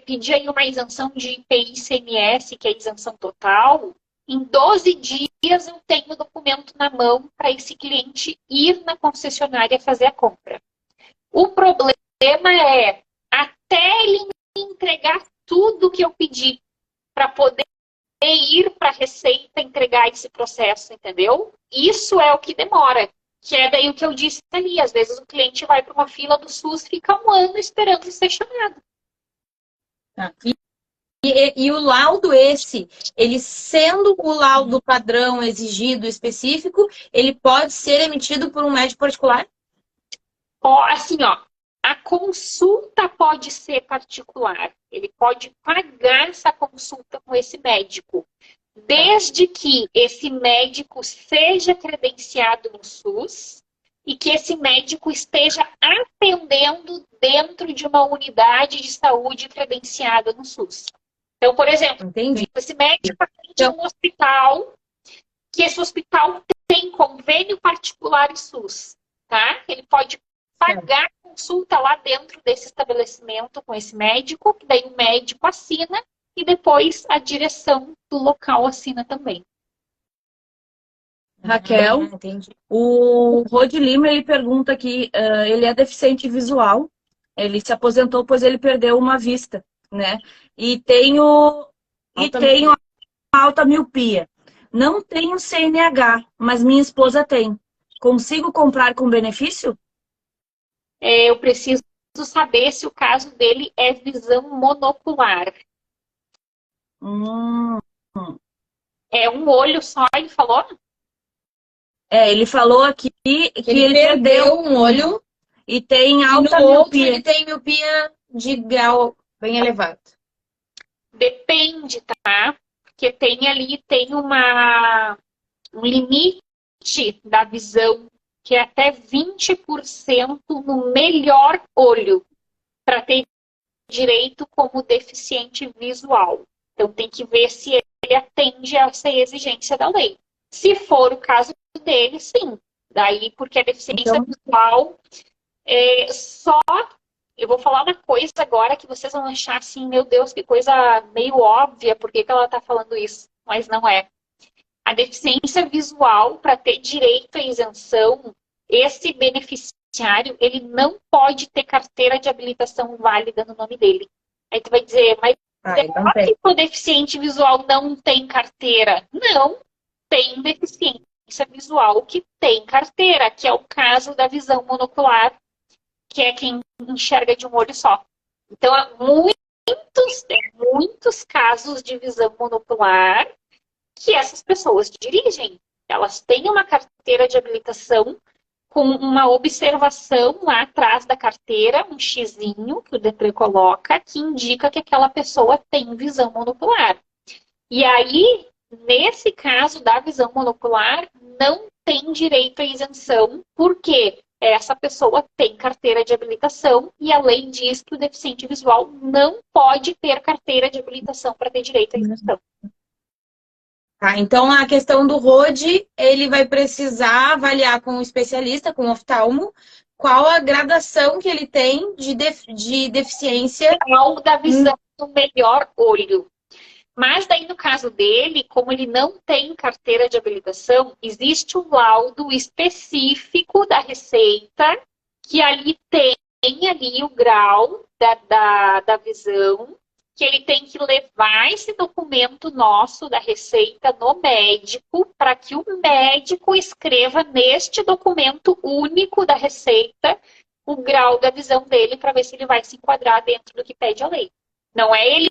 pedir aí uma isenção de IPI e ICMS, que é a isenção total, em 12 dias eu tenho o documento na mão para esse cliente ir na concessionária fazer a compra. O problema é, até ele entregar tudo que eu pedi para poder ir para a Receita entregar esse processo, entendeu? Isso é o que demora, que é daí o que eu disse ali. Às vezes o cliente vai para uma fila do SUS, fica 1 ano esperando ser chamado. E o laudo esse, ele sendo o laudo padrão exigido específico, ele pode ser emitido por um médico particular? Assim, ó, a consulta pode ser particular. Ele pode pagar essa consulta com esse médico, desde que esse médico seja credenciado no SUS e que esse médico esteja atendendo dentro de uma unidade de saúde credenciada no SUS. Então, por exemplo, Entendi. esse médico atende um hospital, que esse hospital tem convênio particular e SUS, tá? Ele pode pagar a consulta lá dentro desse estabelecimento com esse médico, que daí o médico assina e depois a direção do local assina também. Raquel, Entendi. o Rod Lima, ele pergunta aqui, ele é deficiente visual, ele se aposentou pois ele perdeu uma vista, né? E tenho alta miopia. Não tenho CNH, mas minha esposa tem. Consigo comprar com benefício? Eu preciso saber se o caso dele é visão monocular. É um olho só, ele falou? Ele falou aqui que ele perdeu um olho e tem e alta no outro miopia. ele tem miopia de grau bem elevado. Depende, tá? Porque tem um limite da visão que é até 20% no melhor olho para ter direito como deficiente visual. Então tem que ver se ele atende a essa exigência da lei. Se for o caso dele, sim. Daí, porque a deficiência visual é só... Eu vou falar uma coisa agora que vocês vão achar assim, meu Deus, que coisa meio óbvia, por que ela está falando isso? Mas não é. A deficiência visual, para ter direito à isenção, esse beneficiário, ele não pode ter carteira de habilitação válida no nome dele. Aí tu vai dizer, mas que o deficiente visual não tem carteira? Não, tem deficiência visual que tem carteira, que é o caso da visão monocular, que é quem enxerga de um olho só. Então, há muitos casos de visão monocular que essas pessoas dirigem. Elas têm uma carteira de habilitação com uma observação lá atrás da carteira, um xizinho que o Detran coloca, que indica que aquela pessoa tem visão monocular. E aí, nesse caso da visão monocular, não tem direito à isenção, porque essa pessoa tem carteira de habilitação e a lei diz que o deficiente visual não pode ter carteira de habilitação para ter direito à isenção. Tá, então a questão do ROD, ele vai precisar avaliar com um especialista, com um oftalmo, qual a gradação que ele tem de deficiência. Ou da visão do melhor olho. Mas daí, no caso dele, como ele não tem carteira de habilitação, existe um laudo específico da Receita, que ali tem ali o grau da visão, que ele tem que levar esse documento nosso da Receita no médico, para que o médico escreva neste documento único da Receita o grau da visão dele, para ver se ele vai se enquadrar dentro do que pede a lei. Não é ele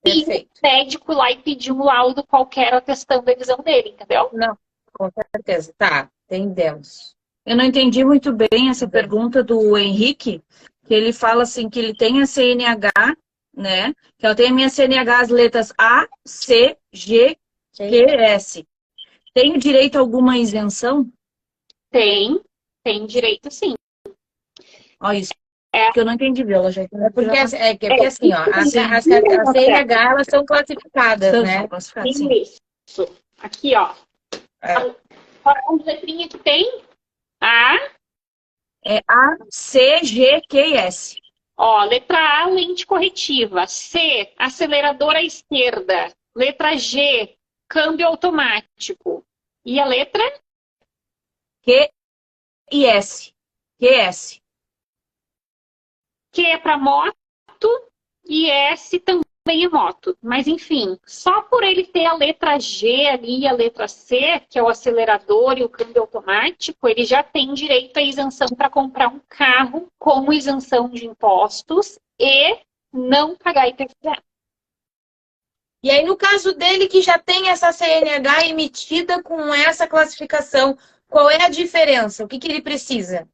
ir o médico lá e pedir um laudo qualquer atestando a visão dele, entendeu? Não, com certeza. Tá, entendemos. Eu não entendi muito bem essa pergunta do Henrique, que ele fala assim, que ele tem a CNH, né? Que ela tem a minha CNH, as letras A, C, G, Q, S. Tenho direito a alguma isenção? Tem direito sim. Olha isso. Que eu não entendi, Viola. Porque assim, ó, as CNH, elas são classificadas, né? Isso. Aqui, ó. Qual letrinha que tem? A. É A, C, G, Q e S. Ó, letra A, lente corretiva. C, acelerador à esquerda. Letra G, câmbio automático. E a letra? Q e S. QS. Q é para moto e S também é moto. Mas, enfim, só por ele ter a letra G ali e a letra C, que é o acelerador e o câmbio automático, ele já tem direito à isenção para comprar um carro com isenção de impostos e não pagar IPVA. E aí, no caso dele, que já tem essa CNH emitida com essa classificação, qual é a diferença? O que ele precisa?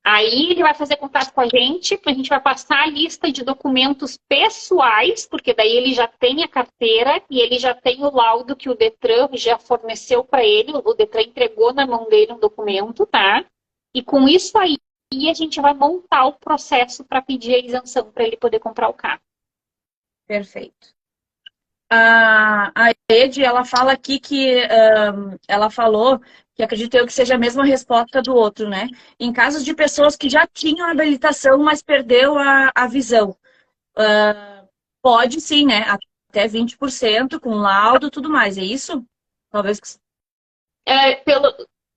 Aí ele vai fazer contato com a gente vai passar a lista de documentos pessoais, porque daí ele já tem a carteira e ele já tem o laudo que o Detran já forneceu para ele, o Detran entregou na mão dele um documento, tá? E com isso aí a gente vai montar o processo para pedir a isenção para ele poder comprar o carro. Perfeito. A Ed, ela fala aqui que ela falou que acredito eu que seja a mesma resposta do outro, né? Em casos de pessoas que já tinham habilitação, mas perdeu a visão. Pode sim, né? Até 20%, com laudo e tudo mais, é isso? Talvez.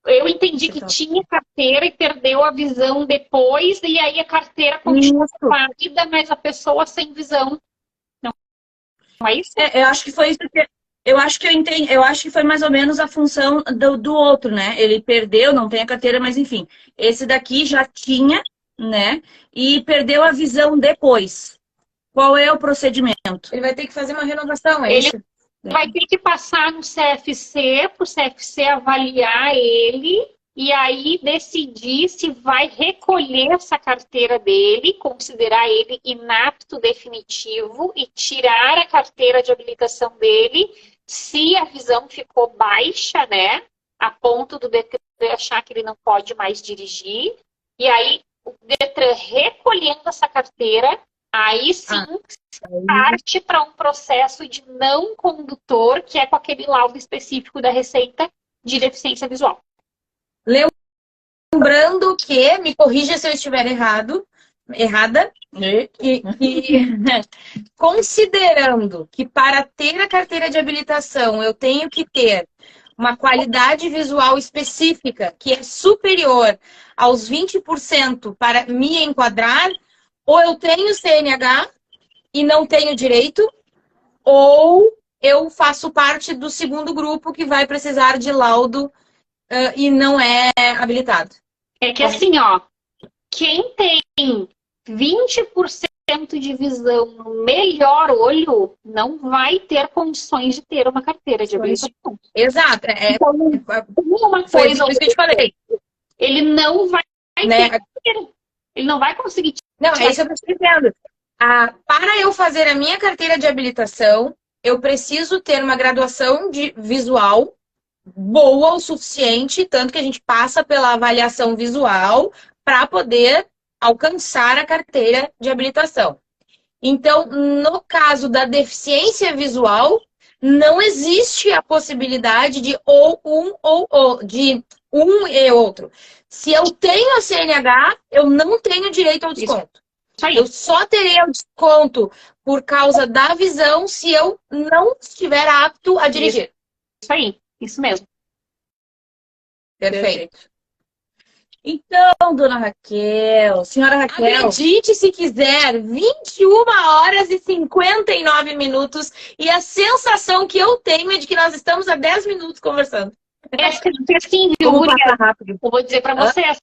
Eu entendi que tinha carteira e perdeu a visão depois, e aí a carteira continua válida, mas a pessoa sem visão. Não é isso? Eu acho que foi isso que... Eu acho que eu entendi, eu acho que foi mais ou menos a função do outro, né? Ele perdeu, não tem a carteira, mas enfim. Esse daqui já tinha, né? E perdeu a visão depois. Qual é o procedimento? Ele vai ter que fazer uma renovação, é isso? Ele vai ter que passar no CFC, para o CFC avaliar ele e aí decidir se vai recolher essa carteira dele, considerar ele inapto definitivo e tirar a carteira de habilitação dele se a visão ficou baixa, né? A ponto do Detran achar que ele não pode mais dirigir. E aí, o Detran recolhendo essa carteira, aí sim parte para um processo de não condutor, que é com aquele laudo específico da Receita de deficiência visual. Lembrando que, me corrija se eu estiver errada, e considerando que para ter a carteira de habilitação eu tenho que ter uma qualidade visual específica que é superior aos 20% para me enquadrar, ou eu tenho CNH e não tenho direito, ou eu faço parte do segundo grupo que vai precisar de laudo e não é habilitado. É que assim, ó, quem tem 20% de visão no melhor olho não vai ter condições de ter uma carteira de habilitação. Exato. Então, uma coisa isso que eu te falei. Ele não vai ter. Ele não vai conseguir. Não, é isso que eu estou te dizendo. Para eu fazer a minha carteira de habilitação, eu preciso ter uma graduação de visual boa o suficiente, tanto que a gente passa pela avaliação visual para poder alcançar a carteira de habilitação. Então, no caso da deficiência visual, não existe a possibilidade de de um e outro. Se eu tenho a CNH, eu não tenho direito ao desconto. Eu só terei o desconto por causa da visão se eu não estiver apto a dirigir. Isso aí. Isso mesmo. Perfeito. Então, dona Raquel, senhora Raquel... Acredite se quiser, 21h59 e a sensação que eu tenho é de que nós estamos há 10 minutos conversando. É assim, viu, rápido. Eu vou dizer para vocês,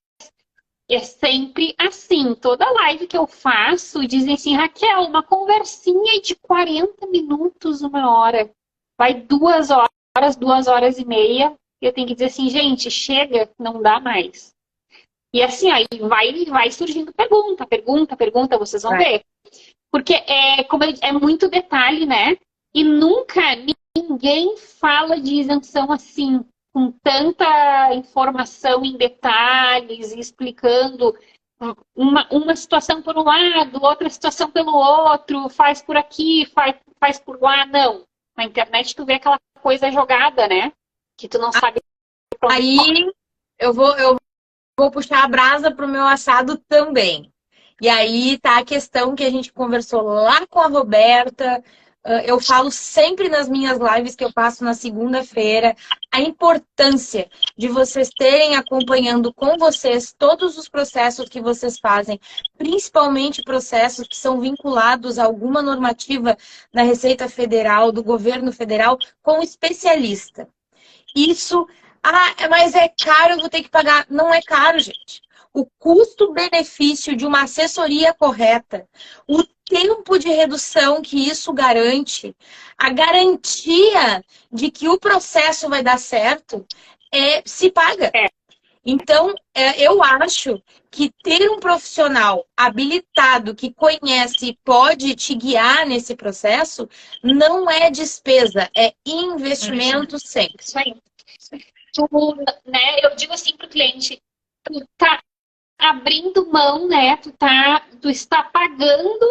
é sempre assim. Toda live que eu faço, dizem assim, Raquel, uma conversinha de 40 minutos, 1 hora. Vai 2 horas. 2h30, eu tenho que dizer assim, gente, chega, não dá mais. E assim, aí vai surgindo pergunta, vocês vão ver. Porque é muito detalhe, né? E nunca ninguém fala de isenção assim, com tanta informação em detalhes, explicando uma situação por um lado, outra situação pelo outro, faz por aqui, faz por lá, não. Na internet tu vê aquela coisa jogada, né? Que tu não sabe. Aí eu vou puxar a brasa pro meu assado também. E aí tá a questão que a gente conversou lá com a Roberta. Eu falo sempre nas minhas lives que eu faço na segunda-feira a importância de vocês terem acompanhando com vocês todos os processos que vocês fazem, principalmente processos que são vinculados a alguma normativa da Receita Federal, do governo federal, com especialista. Isso, mas é caro, eu vou ter que pagar. Não é caro, gente. o custo-benefício de uma assessoria correta, o tempo de redução que isso garante, a garantia de que o processo vai dar certo, se paga. Então, eu acho que ter um profissional habilitado que conhece e pode te guiar nesse processo não é despesa, é investimento sempre. Isso aí. Tu, né, eu digo assim pro cliente, tu tá abrindo mão, né? Tu está pagando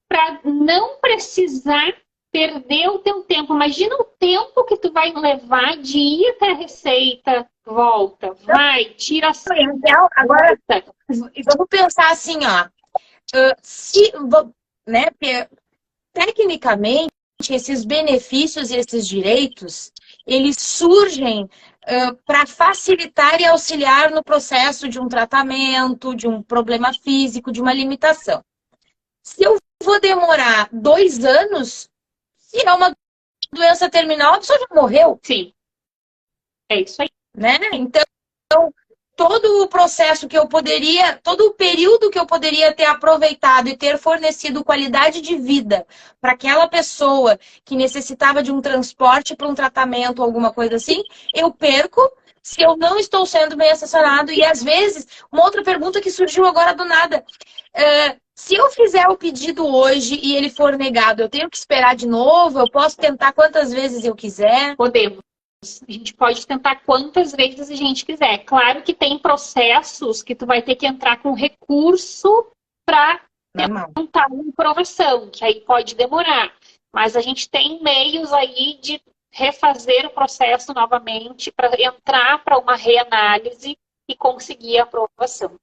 para não precisar perder o teu tempo. Imagina o tempo que tu vai levar de ir até a receita, volta, vai, tira a Então, agora, vamos pensar assim, ó. Né, tecnicamente, esses benefícios e esses direitos, eles surgem para facilitar e auxiliar no processo de um tratamento, de um problema físico, de uma limitação. Se eu vou demorar 2 anos, se é uma doença terminal, a pessoa já morreu. Sim. É isso aí. Né? Então, todo o processo que eu poderia, todo o período que eu poderia ter aproveitado e ter fornecido qualidade de vida para aquela pessoa que necessitava de um transporte para um tratamento, alguma coisa assim, eu perco se eu não estou sendo bem assessorado. E às vezes, uma outra pergunta que surgiu agora do nada. Se eu fizer o pedido hoje e ele for negado, eu tenho que esperar de novo? Eu posso tentar quantas vezes eu quiser? Podemos. A gente pode tentar quantas vezes a gente quiser. Claro que tem processos que tu vai ter que entrar com recurso para tentar uma aprovação, que aí pode demorar. Mas a gente tem meios aí de refazer o processo novamente para entrar para uma reanálise e conseguir a aprovação.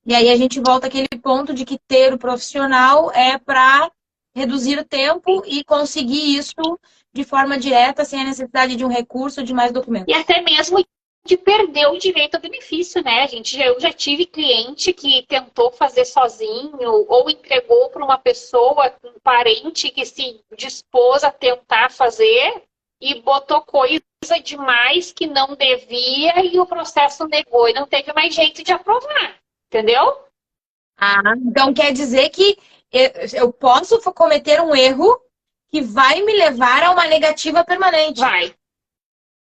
E aí a gente volta àquele ponto de que ter o profissional é para reduzir o tempo e conseguir isso de forma direta, sem a necessidade de um recurso, de mais documentos. E até mesmo de perder o direito ao benefício, né? Eu já tive cliente que tentou fazer sozinho ou entregou para uma pessoa, um parente que se dispôs a tentar fazer e botou coisa demais que não devia e o processo negou e não teve mais jeito de aprovar. Entendeu? Então quer dizer que eu posso cometer um erro que vai me levar a uma negativa permanente.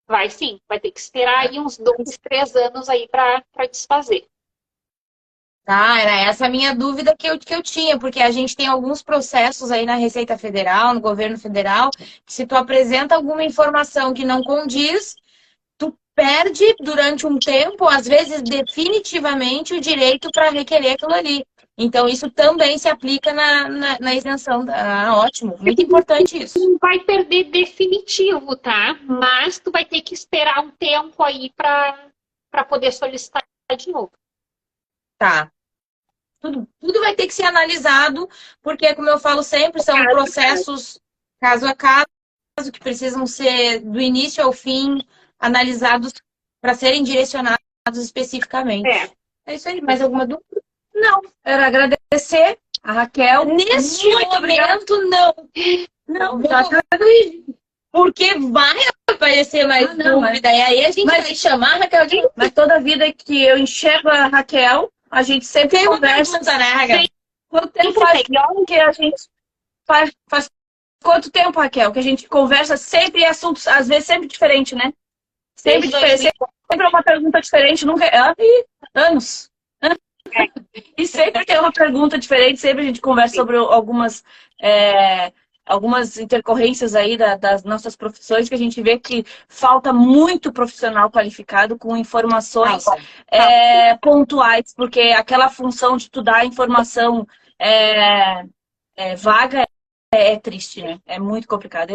Vai sim. Vai ter que esperar aí uns 2, 3 anos aí para desfazer. Tá, era essa a minha dúvida que eu tinha, porque a gente tem alguns processos aí na Receita Federal, no governo federal, que se tu apresenta alguma informação que não condiz, tu perde durante um tempo, às vezes definitivamente, o direito para requerer aquilo ali. Então, isso também se aplica na isenção. Ótimo, muito importante isso. Não vai perder definitivo, tá? Mas tu vai ter que esperar um tempo aí para poder solicitar de novo. Tá. Tudo vai ter que ser analisado, porque, como eu falo sempre, são processos caso a caso, que precisam ser do início ao fim analisados para serem direcionados especificamente. É isso aí. Mais alguma dúvida? Não. Era agradecer a Raquel. Neste momento, não. Não, porque vai aparecer mais dúvida. E aí a gente vai chamar a Raquel de... Mas toda vida que eu enxergo a Raquel, a gente sempre tem conversa. Pergunta, né, Raquel? Quanto tempo faz que a gente faz quanto tempo, Raquel, que a gente conversa sempre em assuntos, às vezes sempre diferente, né? Sempre diferente. Sempre uma pergunta diferente, nunca... Anos. E sempre tem uma pergunta diferente, sempre a gente conversa sobre algumas intercorrências aí das nossas profissões, que a gente vê que falta muito profissional qualificado com informações pontuais, porque aquela função de tu dar informação vaga é triste, né? É muito complicado.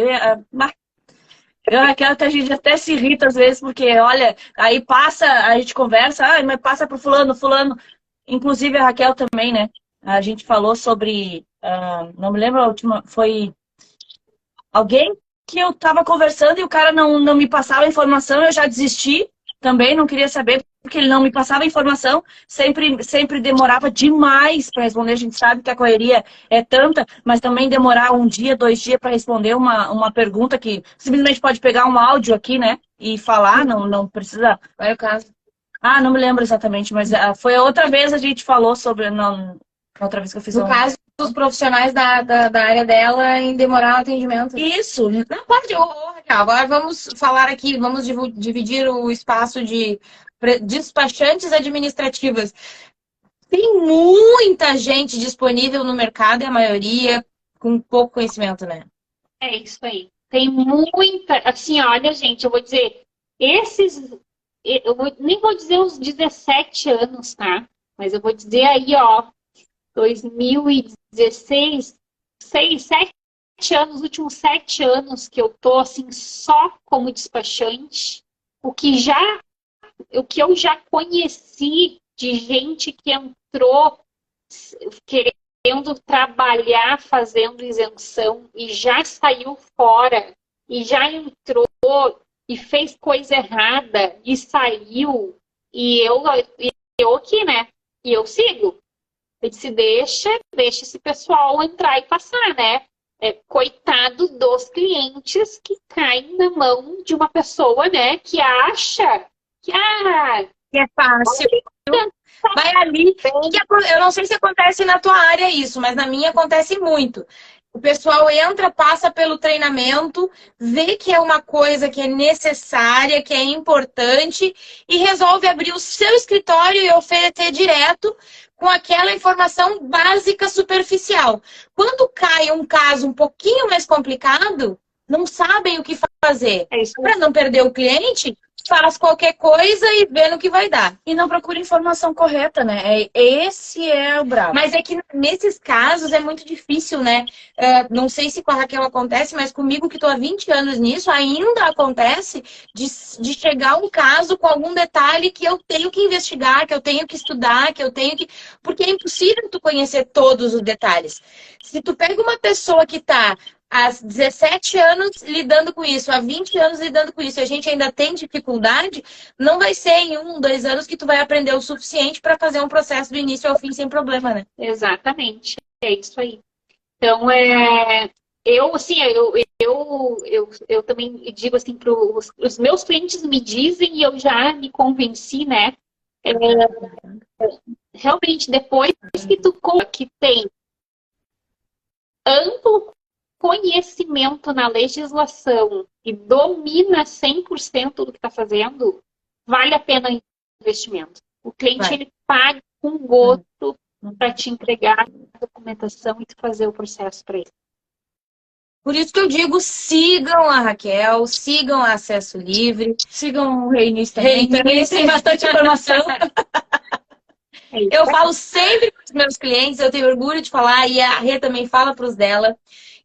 Raquel, a gente até se irrita às vezes, porque, olha, aí a gente conversa, mas passa pro fulano. Inclusive a Raquel também, né? A gente falou sobre, não me lembro a última, foi alguém que eu tava conversando e o cara não me passava a informação, eu já desisti também, não queria saber, porque ele não me passava a informação, sempre demorava demais para responder. A gente sabe que a correria é tanta, mas também demorar 1 dia, 2 dias para responder uma pergunta que simplesmente pode pegar um áudio aqui, né? E falar, não precisa. Vai o caso. Ah, não me lembro exatamente, mas foi a outra vez a gente falou sobre... Não, outra vez que eu fiz No caso dos profissionais da área dela em demorar o atendimento. Isso. Não pode, Raquel, agora vamos falar aqui, vamos dividir o espaço de despachantes administrativas. Tem muita gente disponível no mercado e a maioria com pouco conhecimento, né? É isso aí. Tem muita. Assim, olha, gente, eu vou dizer, nem vou dizer os 17 anos, tá? Mas eu vou dizer aí, ó, 2016, 7 anos, os últimos 7 anos que eu tô, assim, só como despachante, o que eu já conheci de gente que entrou querendo trabalhar fazendo isenção e já saiu fora e já entrou e fez coisa errada e saiu e eu aqui, né? E eu sigo. Eu disse, deixa esse pessoal entrar e passar, né? Coitado dos clientes que caem na mão de uma pessoa, né? Que acha que É fácil. Vai ali. Eu não sei se acontece na tua área isso, mas na minha acontece muito. O pessoal entra, passa pelo treinamento, vê que é uma coisa que é necessária, que é importante e resolve abrir o seu escritório e oferecer direto com aquela informação básica superficial. Quando cai um caso um pouquinho mais complicado, não sabem o que fazer. Para não perder o cliente, faz qualquer coisa e vê no que vai dar. E não procura informação correta, né? Esse é o brabo. Mas é que nesses casos é muito difícil, né? Não sei se com a Raquel acontece, mas comigo que estou há 20 anos nisso, ainda acontece de chegar um caso com algum detalhe que eu tenho que investigar, que eu tenho que estudar, que eu tenho que... Porque é impossível tu conhecer todos os detalhes. Se tu pega uma pessoa que está há 17 anos lidando com isso, há 20 anos lidando com isso, e a gente ainda tem dificuldade, não vai ser em 1, 2 anos que tu vai aprender o suficiente para fazer um processo do início ao fim sem problema, né? Exatamente, é isso aí. Então, eu também digo assim, os meus clientes me dizem e eu já me convenci, né? Realmente, depois que tem amplo conhecimento na legislação e domina 100% do que está fazendo, vale a pena o investimento. O cliente ele paga com gosto para te entregar a documentação e tu fazer o processo para ele. Por isso que eu digo, sigam a Raquel, sigam a Acesso Livre, sigam o Reinício também. Tem bastante informação. Eu falo sempre para os meus clientes, eu tenho orgulho de falar, e a Rê também fala para os dela,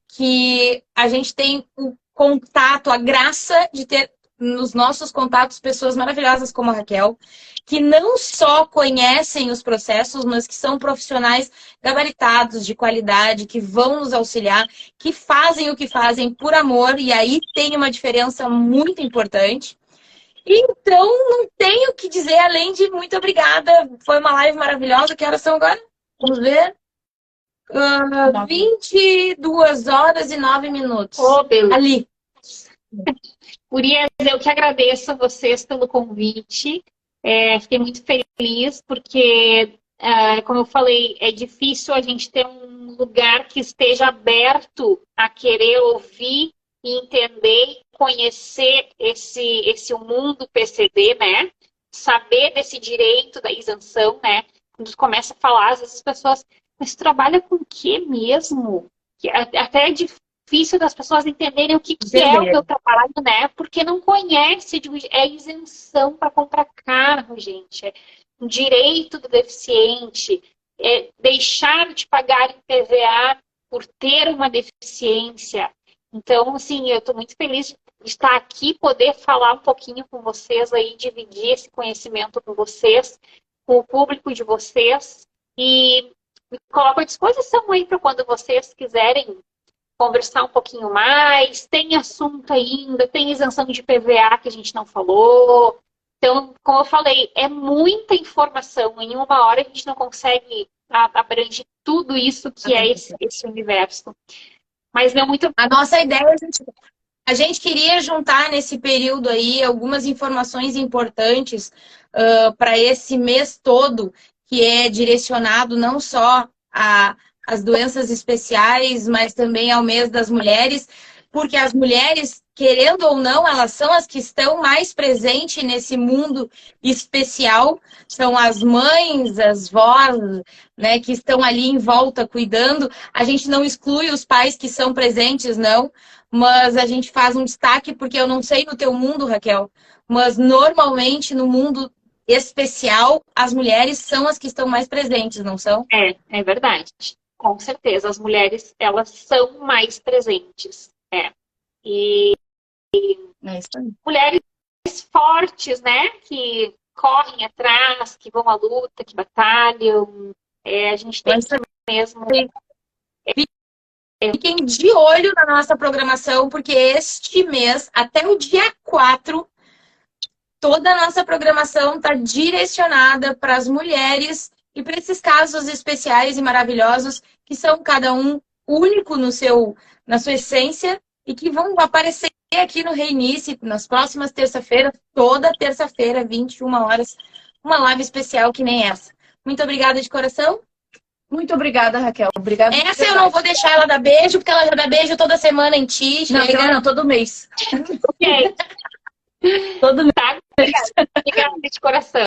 que a gente tem o contato, a graça de ter nos nossos contatos pessoas maravilhosas como a Raquel, que não só conhecem os processos, mas que são profissionais gabaritados, de qualidade, que vão nos auxiliar, que fazem o que fazem por amor, e aí tem uma diferença muito importante. Então, não tenho o que dizer além de muito obrigada. Foi uma live maravilhosa. Que horas são agora? Vamos ver. 22 horas e 9 minutos. Ali. Gurias, eu que agradeço a vocês pelo convite. Fiquei muito feliz porque, como eu falei, é difícil a gente ter um lugar que esteja aberto a querer ouvir e entender, conhecer esse mundo PCD, né? Saber desse direito da isenção, né? Quando começa a falar, às vezes as pessoas, mas trabalha com o que mesmo? Até é difícil das pessoas entenderem o que é o meu trabalho, né? Porque não conhece, é isenção para comprar carro, gente. É um direito do deficiente, é deixar de pagar IPVA por ter uma deficiência. Então, assim, eu estou muito feliz de estar aqui, poder falar um pouquinho com vocês aí, dividir esse conhecimento com vocês, com o público de vocês, e me coloco à disposição aí para quando vocês quiserem conversar um pouquinho mais. Tem assunto ainda, tem isenção de PVA que a gente não falou. Então, como eu falei, é muita informação. Em uma hora a gente não consegue abranger tudo isso que é esse universo. Mas não muito. A nossa ideia, a gente queria juntar nesse período aí algumas informações importantes para esse mês todo, que é direcionado não só às doenças especiais, mas também ao mês das mulheres, porque as mulheres, querendo ou não, elas são as que estão mais presentes nesse mundo especial, são as mães, as vós, né, que estão ali em volta cuidando. A gente não exclui os pais que são presentes, não, mas a gente faz um destaque, porque eu não sei no teu mundo, Raquel, mas normalmente no mundo especial, as mulheres são as que estão mais presentes, não são? É verdade. Com certeza, as mulheres, elas são mais presentes. E É isso aí. mulheres fortes, né? Que correm atrás, que vão à luta, que batalham. A gente tem que mesmo... Fiquem de olho na nossa programação, porque este mês, até o dia 4, toda a nossa programação está direcionada para as mulheres e para esses casos especiais e maravilhosos que são cada um único na sua essência e que vão aparecer aqui no Reinice nas próximas terça-feiras, toda terça-feira, 21 horas, uma live especial que nem essa. Muito obrigada de coração. Muito obrigada, Raquel. Obrigada. Essa eu não vou deixar ela dar beijo, porque ela já dá beijo toda semana em ti. Não, todo mês. Ok. Todo mês. Tá? Obrigada de coração.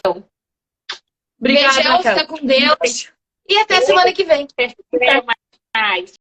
Obrigada, Beijão, Raquel. fica com Deus. E até semana que vem. Até mais.